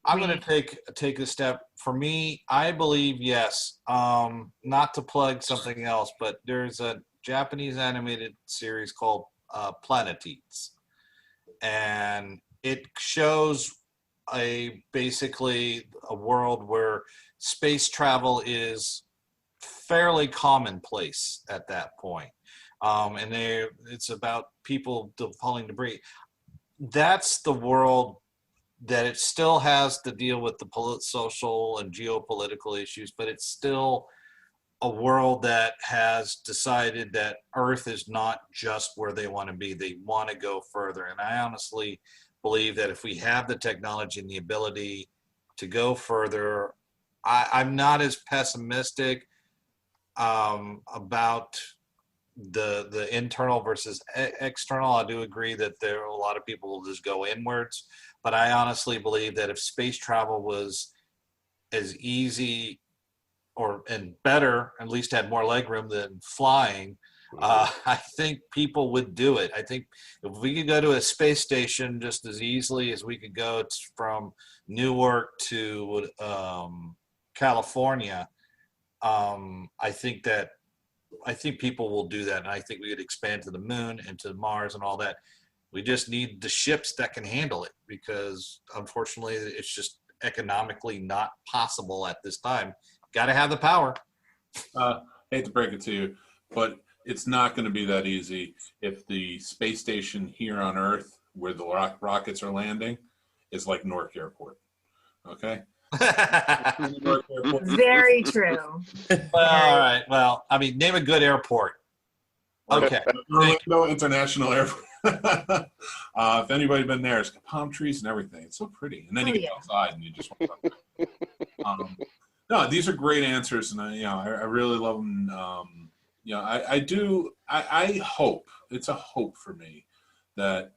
I'm going to take a step. For me, I believe, yes, not to plug something else, but there's a Japanese animated series called Planetites. And it shows basically a world where space travel is fairly commonplace at that point. And it's about people hauling debris. That's the world that it still has to deal with the social and geopolitical issues, but it's still a world that has decided that Earth is not just where they want to be. They want to go further. And I honestly believe that if we have the technology and the ability to go further, I'm not as pessimistic about the internal versus external. I do agree that there are a lot of people will just go inwards, but I honestly believe that if space travel was as easy and better, at least had more legroom than flying, I think people would do it. I think if we could go to a space station just as easily as we could go from Newark to California, I think people will do that, and I think we could expand to the moon and to Mars and all that. We just need the ships that can handle it because, unfortunately, it's just economically not possible at this time. Got to have the power. Hate to break it to you, but it's not going to be that easy if the space station here on Earth, where the rockets are landing, is like Newark Airport. Okay? Very true. Well, all right. Well, I mean, name a good airport. Okay. Orlando International Airport. If anybody been there, it's got palm trees and everything. It's so pretty. And then you get outside and you just want to no, these are great answers, and I really love them. I hope, it's a hope for me that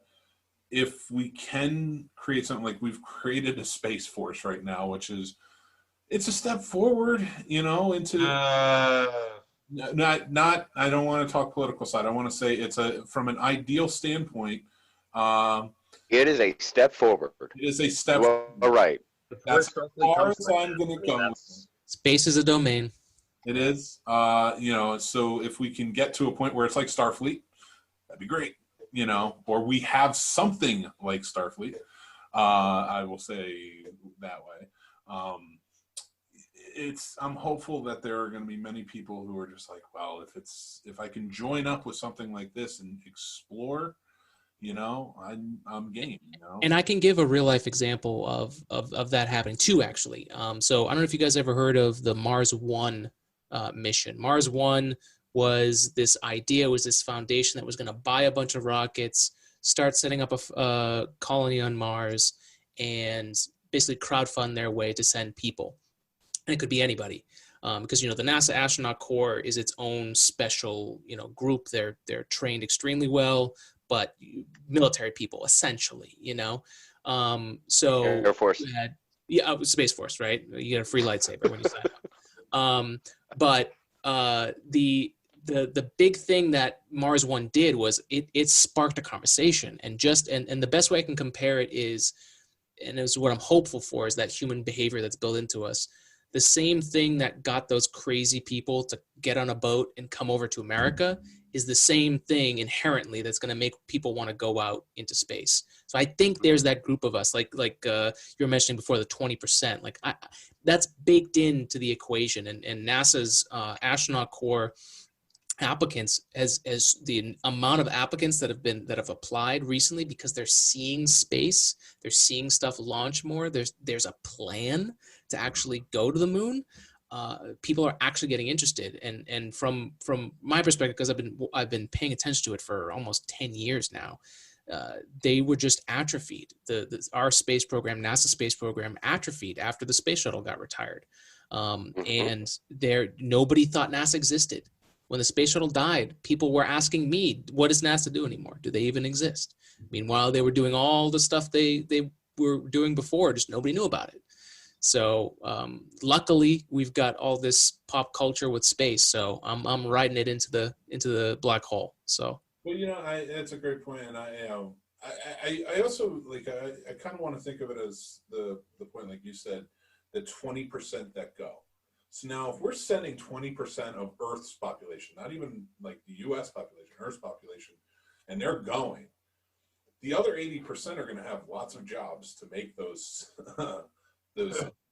if we can create something like we've created a space force right now, which is, it's a step forward, into not I don't want to talk political side. I want to say it's from an ideal standpoint. It is a step forward. It is a step. All right. That's as far as I'm going to go. Space is a domain. It is. So if we can get to a point where it's like Starfleet, that'd be great. Or we have something like Starfleet. I will say that way. I'm hopeful that there are going to be many people who are just like, well, if I can join up with something like this and explore, I'm game. And I can give a real life example of that happening too, actually. So I don't know if you guys ever heard of the Mars One mission. Mars One was this idea, was this foundation that was going to buy a bunch of rockets, start setting up a colony on Mars, and basically crowdfund their way to send people. And it could be anybody. Because the NASA Astronaut Corps is its own special group. They're trained extremely well, but military people essentially. So Air Force. Space Force, right? You get a free lightsaber when you sign up. But the big thing that Mars One did was it sparked a conversation, and the best way I can compare it is and is what I'm hopeful for, is that human behavior that's built into us. The same thing that got those crazy people to get on a boat and come over to America is the same thing inherently that's going to make people want to go out into space. So I think there's that group of us, like you were mentioning before, the 20%. Like that's baked into the equation, and NASA's astronaut corps applicants, as the amount of applicants that have applied recently, because they're seeing space, they're seeing stuff launch more. There's a plan to actually go to the moon. People are actually getting interested, and from my perspective, because I've been paying attention to it for almost 10 years now, they were just atrophied. Our space program, NASA space program, atrophied after the space shuttle got retired, and nobody thought NASA existed. When the space shuttle died, people were asking me, what does NASA do anymore? Do they even exist? Meanwhile, they were doing all the stuff they were doing before, just nobody knew about it. So luckily, we've got all this pop culture with space. So I'm riding it into the black hole. So. Well, that's a great point, and I also I kind of want to think of it as the point, like you said, the 20% that go. So now, if we're sending 20% of Earth's population, not even like the U.S. population, Earth's population, and they're going, the other 80% are going to have lots of jobs to make those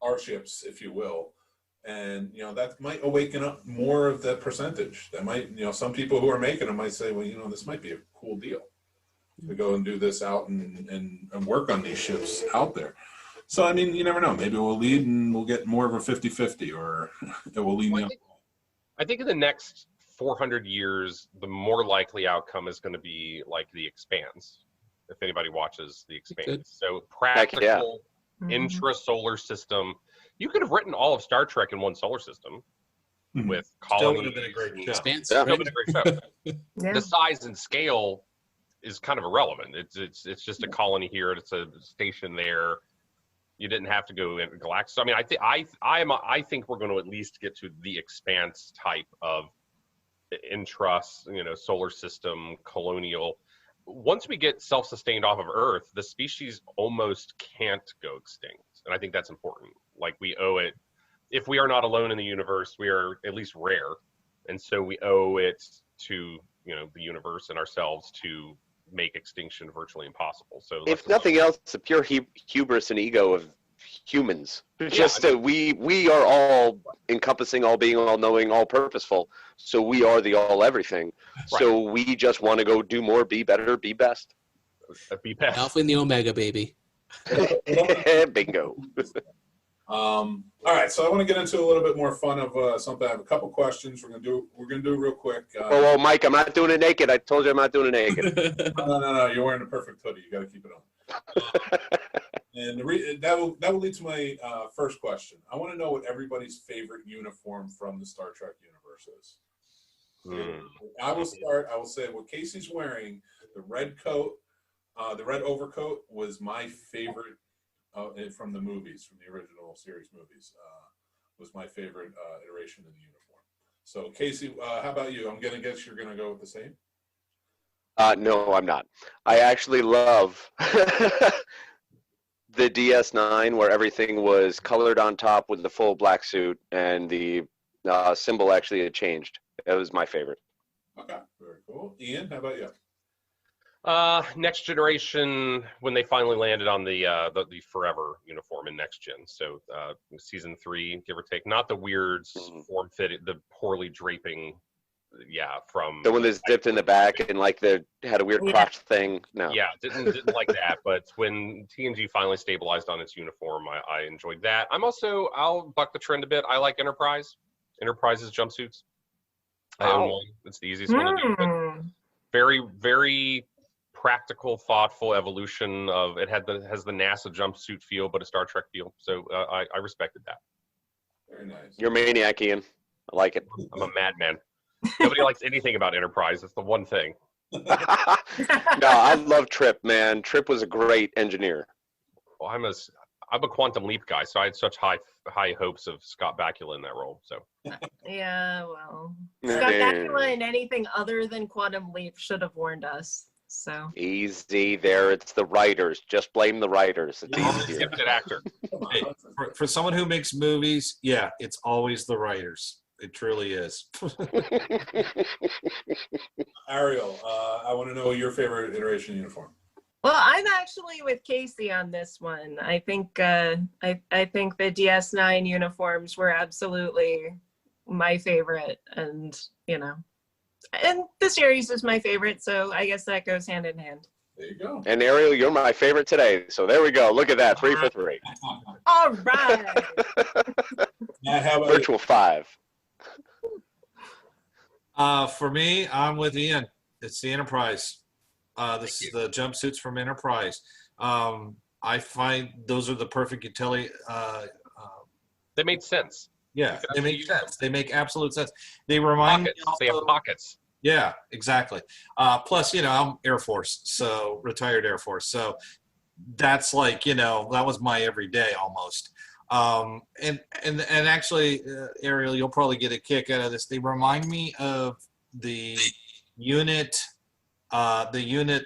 starships, if you will, and that might awaken up more of that percentage. That might, some people who are making them might say, well, this might be a cool deal to go and do this out and work on these ships out there. So, you never know. Maybe we'll lead and we'll get more of a 50-50, or it will lead me. I think in the next 400 years, the more likely outcome is going to be like The Expanse, if anybody watches The Expanse. So practical, intra-solar system. You could have written all of Star Trek in one solar system with colonies. Still would have been a great show. Expanse, Still been a great show. Yeah. The size and scale is kind of irrelevant. It's just a colony here. It's a station there. You didn't have to go in Galactus. I think we're going to at least get to The Expanse type of solar system, colonial. Once we get self-sustained off of Earth, the species almost can't go extinct, and I think that's important. Like, we owe it. If we are not alone in the universe, we are at least rare, and so we owe it to the universe and ourselves to make extinction virtually impossible. So if nothing else, the pure hubris and ego of humans. We are all encompassing, all being, all knowing, all purposeful. So we are the all everything. Right. So we just want to go do more, be better, be best. Be best. Alpha and the Omega, baby. Bingo. All right, so I want to get into a little bit more fun of something. I have a couple questions. We're gonna do it real quick. Oh, Mike, I'm not doing it naked. I told you I'm not doing it naked. No. You're wearing a perfect hoodie. You got to keep it on. And that will lead to my first question. I want to know what everybody's favorite uniform from the Star Trek universe is. I will start. I will say what Casey's wearing. The red coat, the red overcoat was my favorite. From the movies, from the original series movies, was my favorite iteration of the uniform. So, Casey, how about you? I'm going to guess you're going to go with the same? No, I'm not. I actually love the DS9, where everything was colored on top with the full black suit, and the symbol actually had changed. It was my favorite. Okay, very cool. Ian, how about you? Next Generation, when they finally landed on the Forever uniform in Next Gen. So season 3, give or take. Not the weird form fitted, the poorly draping. From the one that zipped in the back and had a weird crotch thing. No. Yeah, didn't like that. But when TNG finally stabilized on its uniform, I enjoyed that. I'll buck the trend a bit. I like Enterprise's jumpsuits. I own one. It's the easiest one to do. But very, very practical, thoughtful evolution of it. Has the NASA jumpsuit feel, but a Star Trek feel. So I respected that. Very nice. You're a maniac, Ian. I like it. I'm a madman. Nobody likes anything about Enterprise. That's the one thing. No, I love Trip, man. Trip was a great engineer. Well, I'm a Quantum Leap guy, so I had such high hopes of Scott Bakula in that role. So. Yeah, well, Scott Bakula in anything other than Quantum Leap should have warned us. So easy there. It's the writers. Just blame the writers. It's easier. Gifted actor. Hey, for someone who makes movies, yeah, it's always the writers. It truly is. Ariel, I want to know your favorite iteration uniform. well, I'm actually with Casey on this one. I think I think the DS9 uniforms were absolutely my favorite, and and the series is my favorite, so I guess that goes hand in hand. There you go. And Ariel, you're my favorite today. So there we go. Look at that. 3 for 3. All right. Matt, how about Virtual 5. For me, I'm with Ian. It's the Enterprise. This is the jumpsuits from Enterprise. I find those are the perfect utility. They made sense. Yeah, they make sense. They make absolute sense. They remind Pockets. me also, They have pockets. Yeah, exactly. Plus, I'm Air Force, so retired Air Force. So that's like, that was my everyday almost. And actually, Ariel, you'll probably get a kick out of this. They remind me of the unit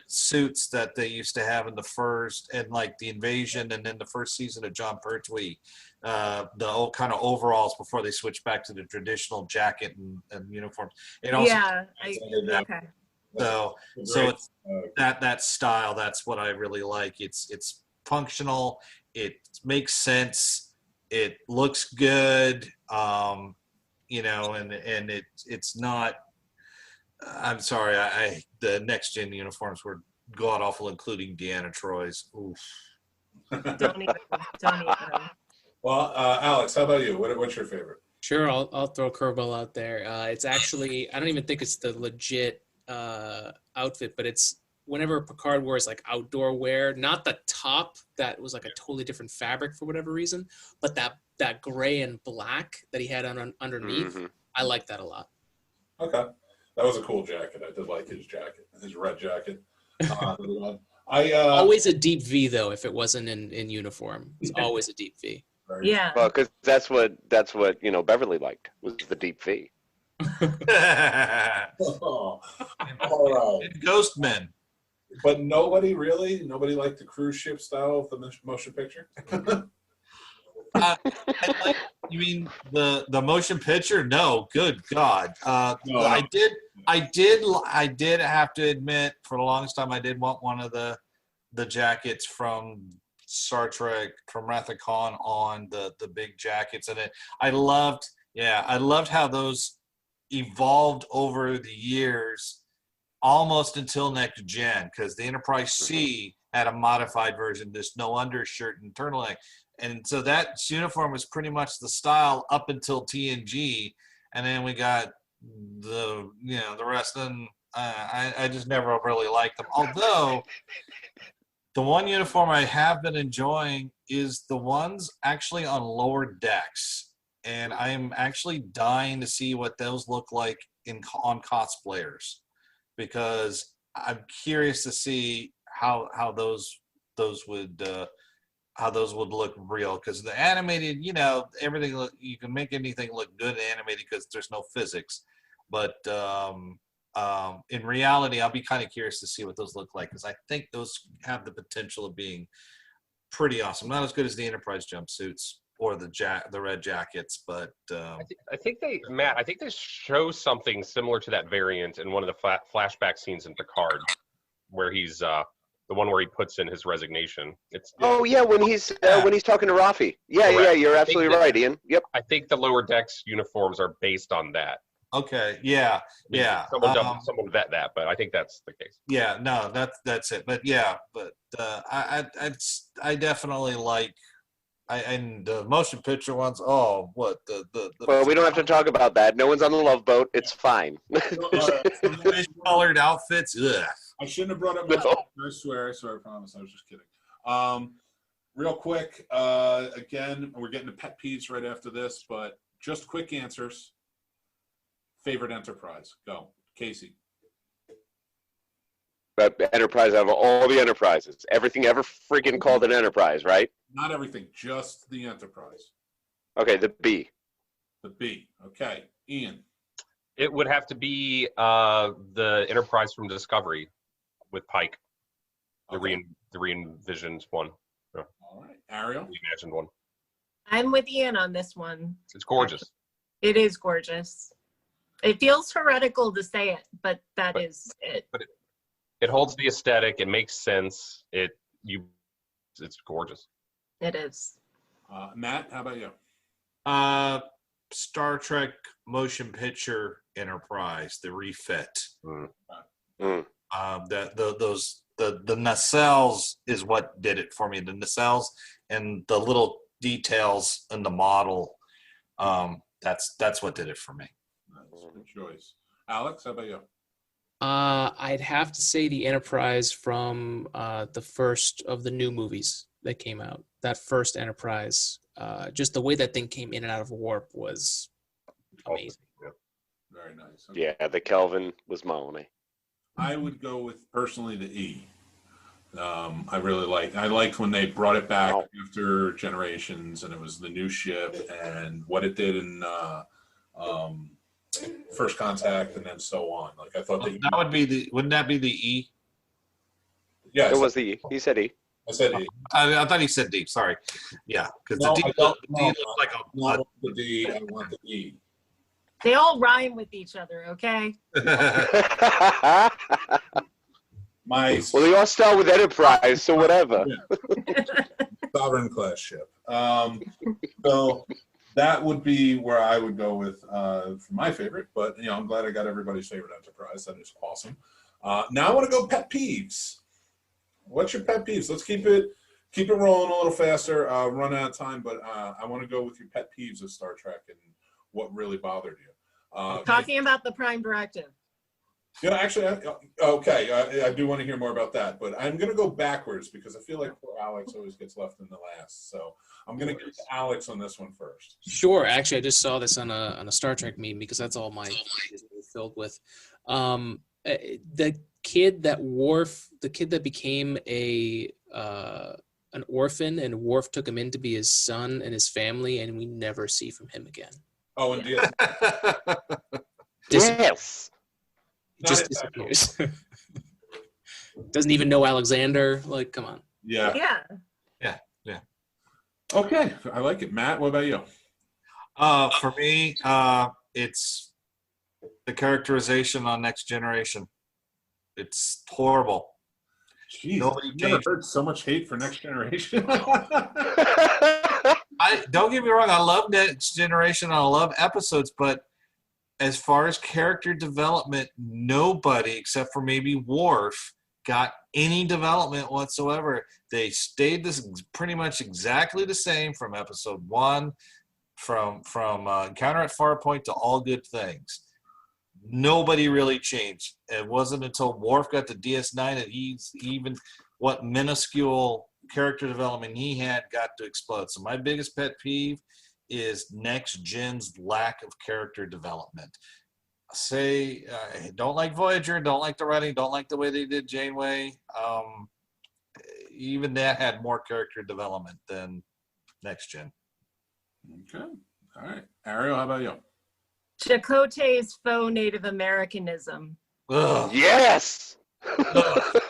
suits that they used to have in the first, and like the Invasion, and then the first season of John Pertwee, the old kind of overalls before they switched back to the traditional jacket and uniforms. It also Okay. So it's that style. That's what I really like. It's functional. It makes sense. It looks good. And it's not. I'm sorry. The next gen uniforms were god awful, including Deanna Troy's. Oof. Don't even. Well, Alex, how about you? What's your favorite? Sure, I'll throw a curveball out there. It's actually, I don't even think it's the legit outfit, but it's whenever Picard wears like outdoor wear, not the top that was like a totally different fabric for whatever reason, but that gray and black that he had on underneath. Mm-hmm. I like that a lot. Okay, that was a cool jacket. I did like his jacket, his red jacket. Always a deep V though. If it wasn't in uniform, it's always a deep V. Right. Yeah. Well, because that's what Beverly liked, was the deep V. All right. Ghost Men. But nobody liked the cruise ship style of the motion picture. You mean the motion picture? No, good God. No. I did have to admit, for the longest time, I did want one of the jackets from Star Trek, from Wrath of Khan, on the big jackets, and I loved how those evolved over the years, almost until next gen, because the Enterprise C had a modified version, just no undershirt and turtleneck, and so that uniform was pretty much the style up until TNG, and then we got the rest. And I just never really liked them, although the one uniform I have been enjoying is the ones actually on lower decks, and I am actually dying to see what those look like on cosplayers, because I'm curious to see how those would look real. Because the animated, everything you can make anything look good animated because there's no physics, but in reality, I'll be kind of curious to see what those look like, because I think those have the potential of being pretty awesome. Not as good as the Enterprise jumpsuits or the red jackets, but I think they show something similar to that variant in one of the flashback scenes in Picard, where he's the one where he puts in his resignation. When he's talking to Rafi. Yeah, you're absolutely right, Ian. Yep. I think the lower decks uniforms are based on that. Okay. Yeah. Someone vet that, but I think that's the case. Yeah. No, that's it. But yeah, I definitely like. And the motion picture ones. Oh, what the Well, we don't have to talk about that. No one's on the Love Boat. It's fine. Colored outfits. Ugh. I shouldn't have brought up much. I swear, I promise. I was just kidding. Real quick, again, we're getting to pet peeves right after this, but just quick answers. Favorite Enterprise? Go. Casey. Enterprise out of all the Enterprises. Everything ever freaking called an Enterprise, right? Not everything, just the Enterprise. Okay, the B. The B. Okay. Ian. It would have to be the Enterprise from Discovery. with Pike, the Okay. the re-envisioned one, All right, Ariel. reimagined one. I'm with Ian on this one. It's gorgeous. It is gorgeous. It feels heretical to say it, but that But- is it. But it holds the aesthetic. It makes sense. It's gorgeous. It is. Matt, how about you? Star Trek motion picture Enterprise, the refit. Mm. The nacelles is what did it for me. The nacelles and the little details in the model. That's what did it for me. Nice. Good choice. Alex, how about you? I'd have to say the Enterprise from the first of the new movies that came out. That first Enterprise, just the way that thing came in and out of warp was amazing. Very nice. Okay. Yeah, the Kelvin was Molony. I would go with personally the E. I liked when they brought it back after Generations, and it was the new ship and what it did in First Contact, and then so on. Like I thought Wouldn't that be the E? Yeah, It was the E. He said E. I said E. I thought he said D. Sorry. Yeah, because No, the D no, looks like I want the D. I want the E. They all rhyme with each other, okay? My Well, they all start with Enterprise, so whatever. sovereign class ship. So that would be where I would go with for my favorite. But I'm glad I got everybody's favorite Enterprise. That is awesome. Now I want to go pet peeves. What's your pet peeves? Let's keep it rolling a little faster. Run out of time, but I want to go with your pet peeves of Star Trek and what really bothered you. Talking about the Prime Directive. Actually, okay. I do want to hear more about that, but I'm going to go backwards because I feel like poor Alex always gets left in the last. So I'm going to get to Alex on this one first. Sure. Actually, I just saw this on a Star Trek meme because that's all my is filled with. The kid that became an orphan, and Worf took him in to be his son and his family, and we never see from him again. Oh, and DS. Yes. Just disappears. Doesn't even know Alexander. Like, come on. Yeah. Yeah. Okay, I like it. Matt, what about you? For me, it's the characterization on Next Generation. It's horrible. Jeez, Nobody I've never changed. heard so much hate for Next Generation. Don't get me wrong. I love Next Generation. I love episodes, but as far as character development, nobody except for maybe Worf got any development whatsoever. They stayed pretty much exactly the same from episode 1, from Encounter at Farpoint to All Good Things. Nobody really changed. It wasn't until Worf got to DS9 that he's even what minuscule character development he had got to explode. So my biggest pet peeve is Next Gen's lack of character development. Don't like Voyager, don't like the writing, don't like the way they did Janeway. Even that had more character development than Next Gen. Okay. All right. Ariel, how about you? Chakotay's faux Native Americanism. Ugh. Yes. Ugh.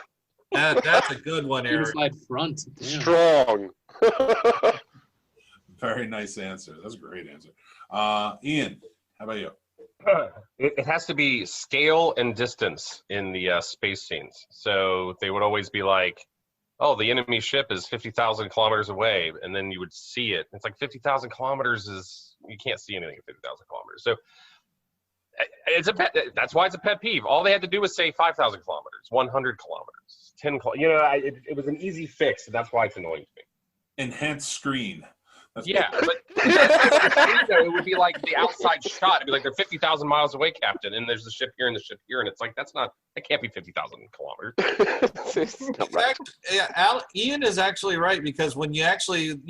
That's a good one, Ariel. Unified front. Damn. Strong. Very nice answer. That's a great answer. Ian, how about you? It has to be scale and distance in the space scenes. So they would always be like, oh, the enemy ship is 50,000 kilometers away. And then you would see it. It's like 50,000 kilometers you can't see anything at 50,000 kilometers. So that's why it's a pet peeve. All they had to do was say 5,000 kilometers, 100 kilometers, 10 kilometers. It was an easy fix. And that's why it's annoying to me. Enhanced screen. Yeah, but it would be like the outside shot. It'd be like they're 50,000 miles away, Captain, and there's the ship here and the ship here, and it's like that can't be 50,000 kilometers. Not right. Yeah, Ian is actually right, because when you actually,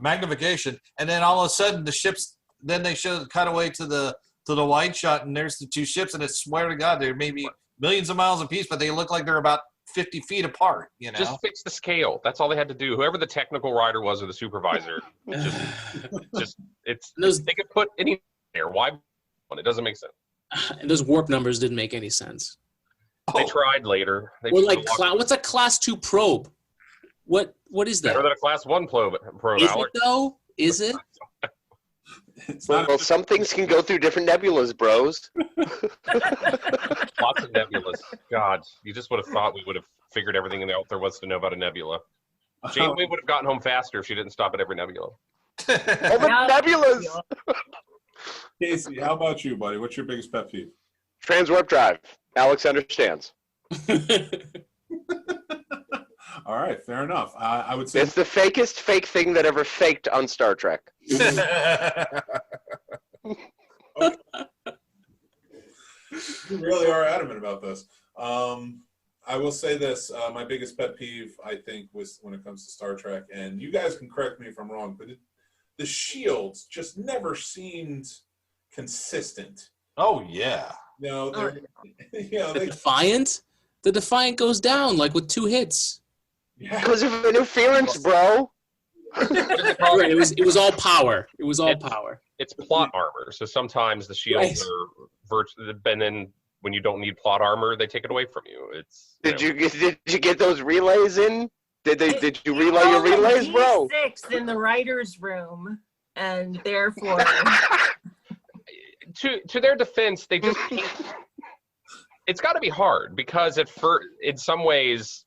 magnification, and then all of a sudden the ships, then they cut away to the wide shot, and there's the two ships, and I swear to God, they're maybe millions of miles apiece, but they look like they're about 50 feet apart, Just fix the scale. That's all they had to do. Whoever the technical writer was or the supervisor, they could put any there. Why? It doesn't make sense. And those warp numbers didn't make any sense. They tried later. Or like, what's a Class 2 probe? What is that? Better than a Class 1 probe, Is Alex. it though? Is it? Well, some things can go through different nebulas, bros. Lots of nebulas. God, you just would have thought we would have figured everything out there was to know about a nebula. Janeway would have gotten home faster if she didn't stop at every nebula. All the nebulas! Casey, how about you, buddy? What's your biggest pet peeve? Trans warp drive. Alex understands. All right, fair enough. I would say It's the fakest fake thing that ever faked on Star Trek. you really are adamant about this. I will say this: my biggest pet peeve, I think, was when it comes to Star Trek, and you guys can correct me if I'm wrong, but the shields just never seemed consistent. Oh yeah. No, The Defiant? The Defiant goes down like with 2 hits. Because of interference, bro. Right, it was all power. It was all power. It's plot armor, so sometimes the shields are and then when you don't need plot armor, they take it away from you. Did you get those relays in? Did you relay your relays, bro? 6 in the writer's room, and therefore. To their defense, they just it's got to be hard because in some ways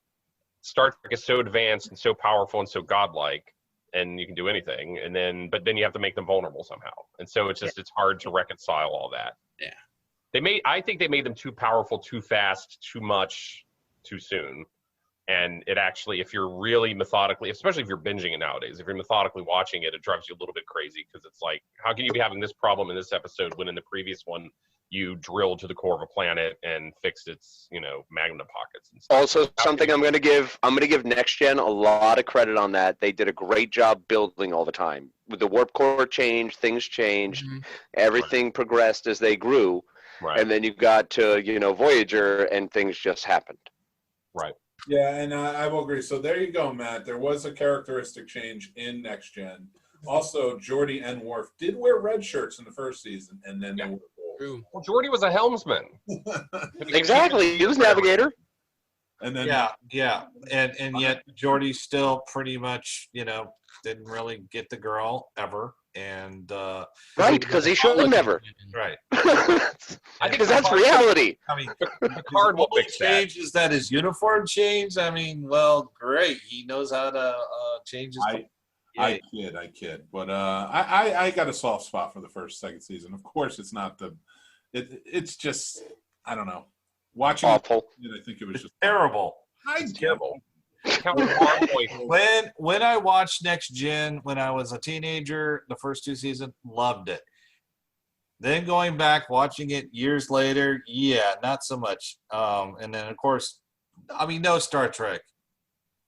Star Trek is so advanced and so powerful and so godlike, and you can do anything, but then you have to make them vulnerable somehow, and so it's hard to reconcile all that. Yeah, I think they made them too powerful, too fast, too much, too soon. And it actually, if you're really methodically, especially if you're binging it nowadays, if you're methodically watching it, it drives you a little bit crazy because it's like, how can you be having this problem in this episode when in the previous one you drilled to the core of a planet and fixed its, magma pockets and stuff. Also, something I'm going to give Next Gen a lot of credit on that. They did a great job building all the time. With the warp core change, things changed, everything progressed as they grew, and then you got to Voyager and things just happened. Right. Yeah, and I will agree. So there you go, Matt. There was a characteristic change in Next Gen. Also, Geordi and Worf did wear red shirts in the first season, and then they were gold. Well, Geordi was a helmsman. Exactly. He was navigator. And then and yet Geordi still pretty much, didn't really get the girl ever. And right, because he should have never. Right. Because that's reality. I mean, Picard will fix change is that his uniform changed. I mean, well, great. He knows how to change his. I kid. But I got a soft spot for the second season. Of course, it's not it's just, I don't know. Watching awful. I think it was just terrible. Terrible. When I watched Next Gen when I was a teenager, the first 2 seasons, loved it. Then going back, watching it years later, not so much. And then, of course, I mean, no Star Trek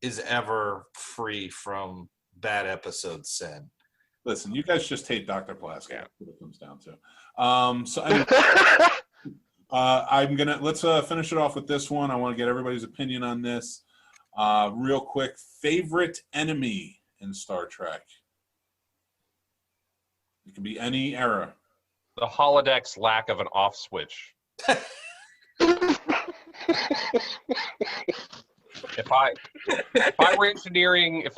is ever free from bad episodes, Sen. Listen, you guys just hate Dr. Plaska. That's what it comes down to. So anyway, let's finish it off with this one. I want to get everybody's opinion on this. Real quick, favorite enemy in Star Trek? It can be any era. The holodeck's lack of an off switch. If I were engineering a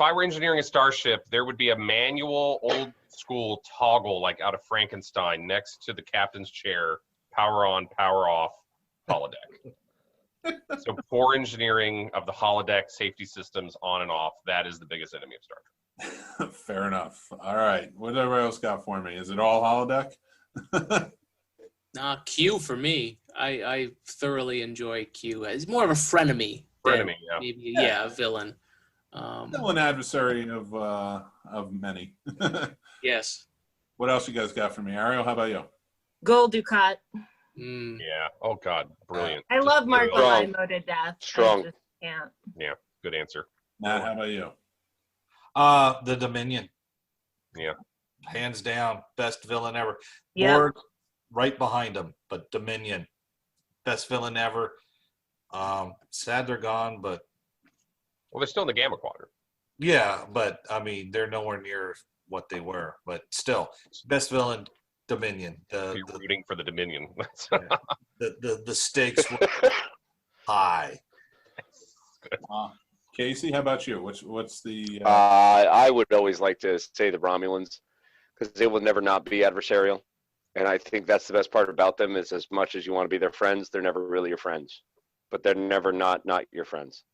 starship, there would be a manual, old school toggle like out of Frankenstein next to the captain's chair. Power on, power off, holodeck. So poor engineering of the holodeck safety systems on and off, that is the biggest enemy of Star Trek. Fair enough. All right. What everybody else got for me? Is it all holodeck? Q for me. I thoroughly enjoy Q. He's more of a frenemy. Maybe a villain. Still an adversary of many. Yes. What else you guys got for me? Ariel, how about you? Gold Ducat. Yeah. Oh God, brilliant. I love Marco Limo to death. Strong. I just can't. Yeah, good answer. Matt, how about you? The Dominion. Yeah. Hands down, best villain ever. Yeah. Borg right behind him, but Dominion, best villain ever. Sad they're gone, but well, they're still in the Gamma Quadrant. Yeah, but I mean, they're nowhere near what they were. But still, best villain, Dominion. You're rooting for the Dominion. The stakes were high. Casey, how about you? What's the? I would always like to say the Romulans, because they will never not be adversarial, and I think that's the best part about them. Is as much as you want to be their friends, they're never really your friends, but they're never not your friends.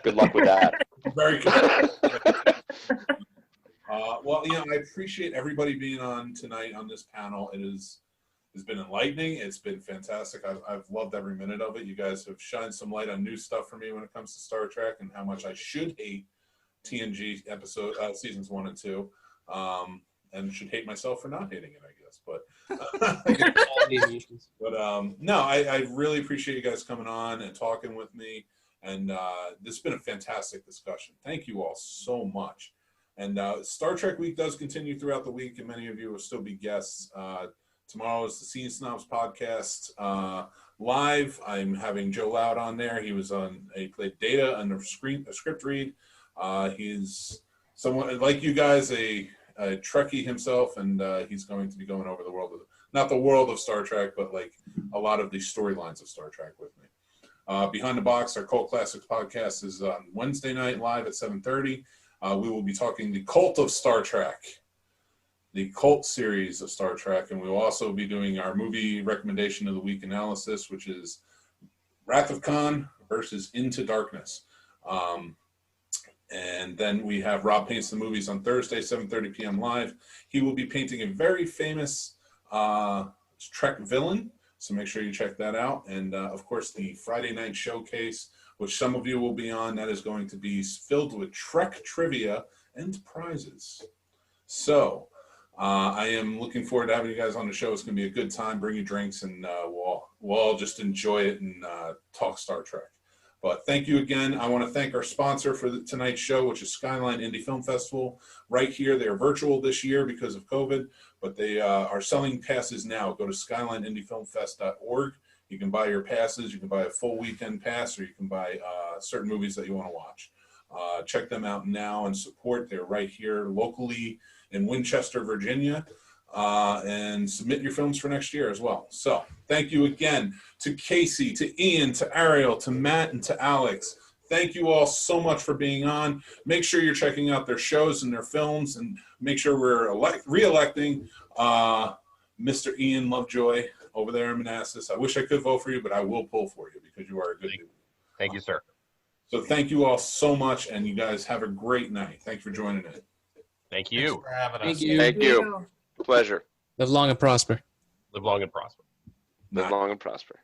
Good luck with that. Very good. Well, I appreciate everybody being on tonight on this panel. It's been enlightening. It's been fantastic. I've loved every minute of it. You guys have shined some light on new stuff for me when it comes to Star Trek and how much I should hate TNG seasons 1 and 2, and should hate myself for not hating it, I guess. But no, I really appreciate you guys coming on and talking with me. And this has been a fantastic discussion. Thank you all so much. And Star Trek Week does continue throughout the week, and many of you will still be guests. Tomorrow is the Scene Snobs podcast live. I'm having Joe Loud on there. He played Data on a script read. He's someone like you guys, a Trekkie himself, and he's going to be going over the world not the world of Star Trek, but like a lot of the storylines of Star Trek with me. Behind the Box, our Cult Classics podcast, is on Wednesday night live at 7:30. We will be talking the Cult of Star Trek, the Cult series of Star Trek, and we will also be doing our movie recommendation of the week analysis, which is Wrath of Khan versus Into Darkness. And then we have Rob Paints the Movies on Thursday, 7:30 p.m. live. He will be painting a very famous Trek villain, so make sure you check that out. And of course, the Friday night showcase, which some of you will be on, that is going to be filled with Trek trivia and prizes. So I am looking forward to having you guys on the show. It's going to be a good time. Bring your drinks, and we'll all just enjoy it and talk Star Trek. But thank you again. I want to thank our sponsor for tonight's show, which is Skyline Indie Film Festival. Right here, they are virtual this year because of COVID, but they are selling passes now. Go to skylineindiefilmfest.org. You can buy your passes. You can buy a full weekend pass, or you can buy certain movies that you want to watch. Check them out now and support. They're right here locally in Winchester, Virginia. And submit your films for next year as well. So thank you again to Casey, to Ian, to Ariel, to Matt, and to Alex. Thank you all so much for being on. Make sure you're checking out their shows and their films, and make sure we're re-electing Mr. Ian Lovejoy over there in Manassas. I wish I could vote for you, but I will pull for you because you are a good dude. Thank you, sir. So thank you all so much, and you guys have a great night. Thanks for joining in. Thank you. Thanks for having us. Thank you. Thank you. Pleasure. Live long and prosper. Live long and prosper. Live long and prosper.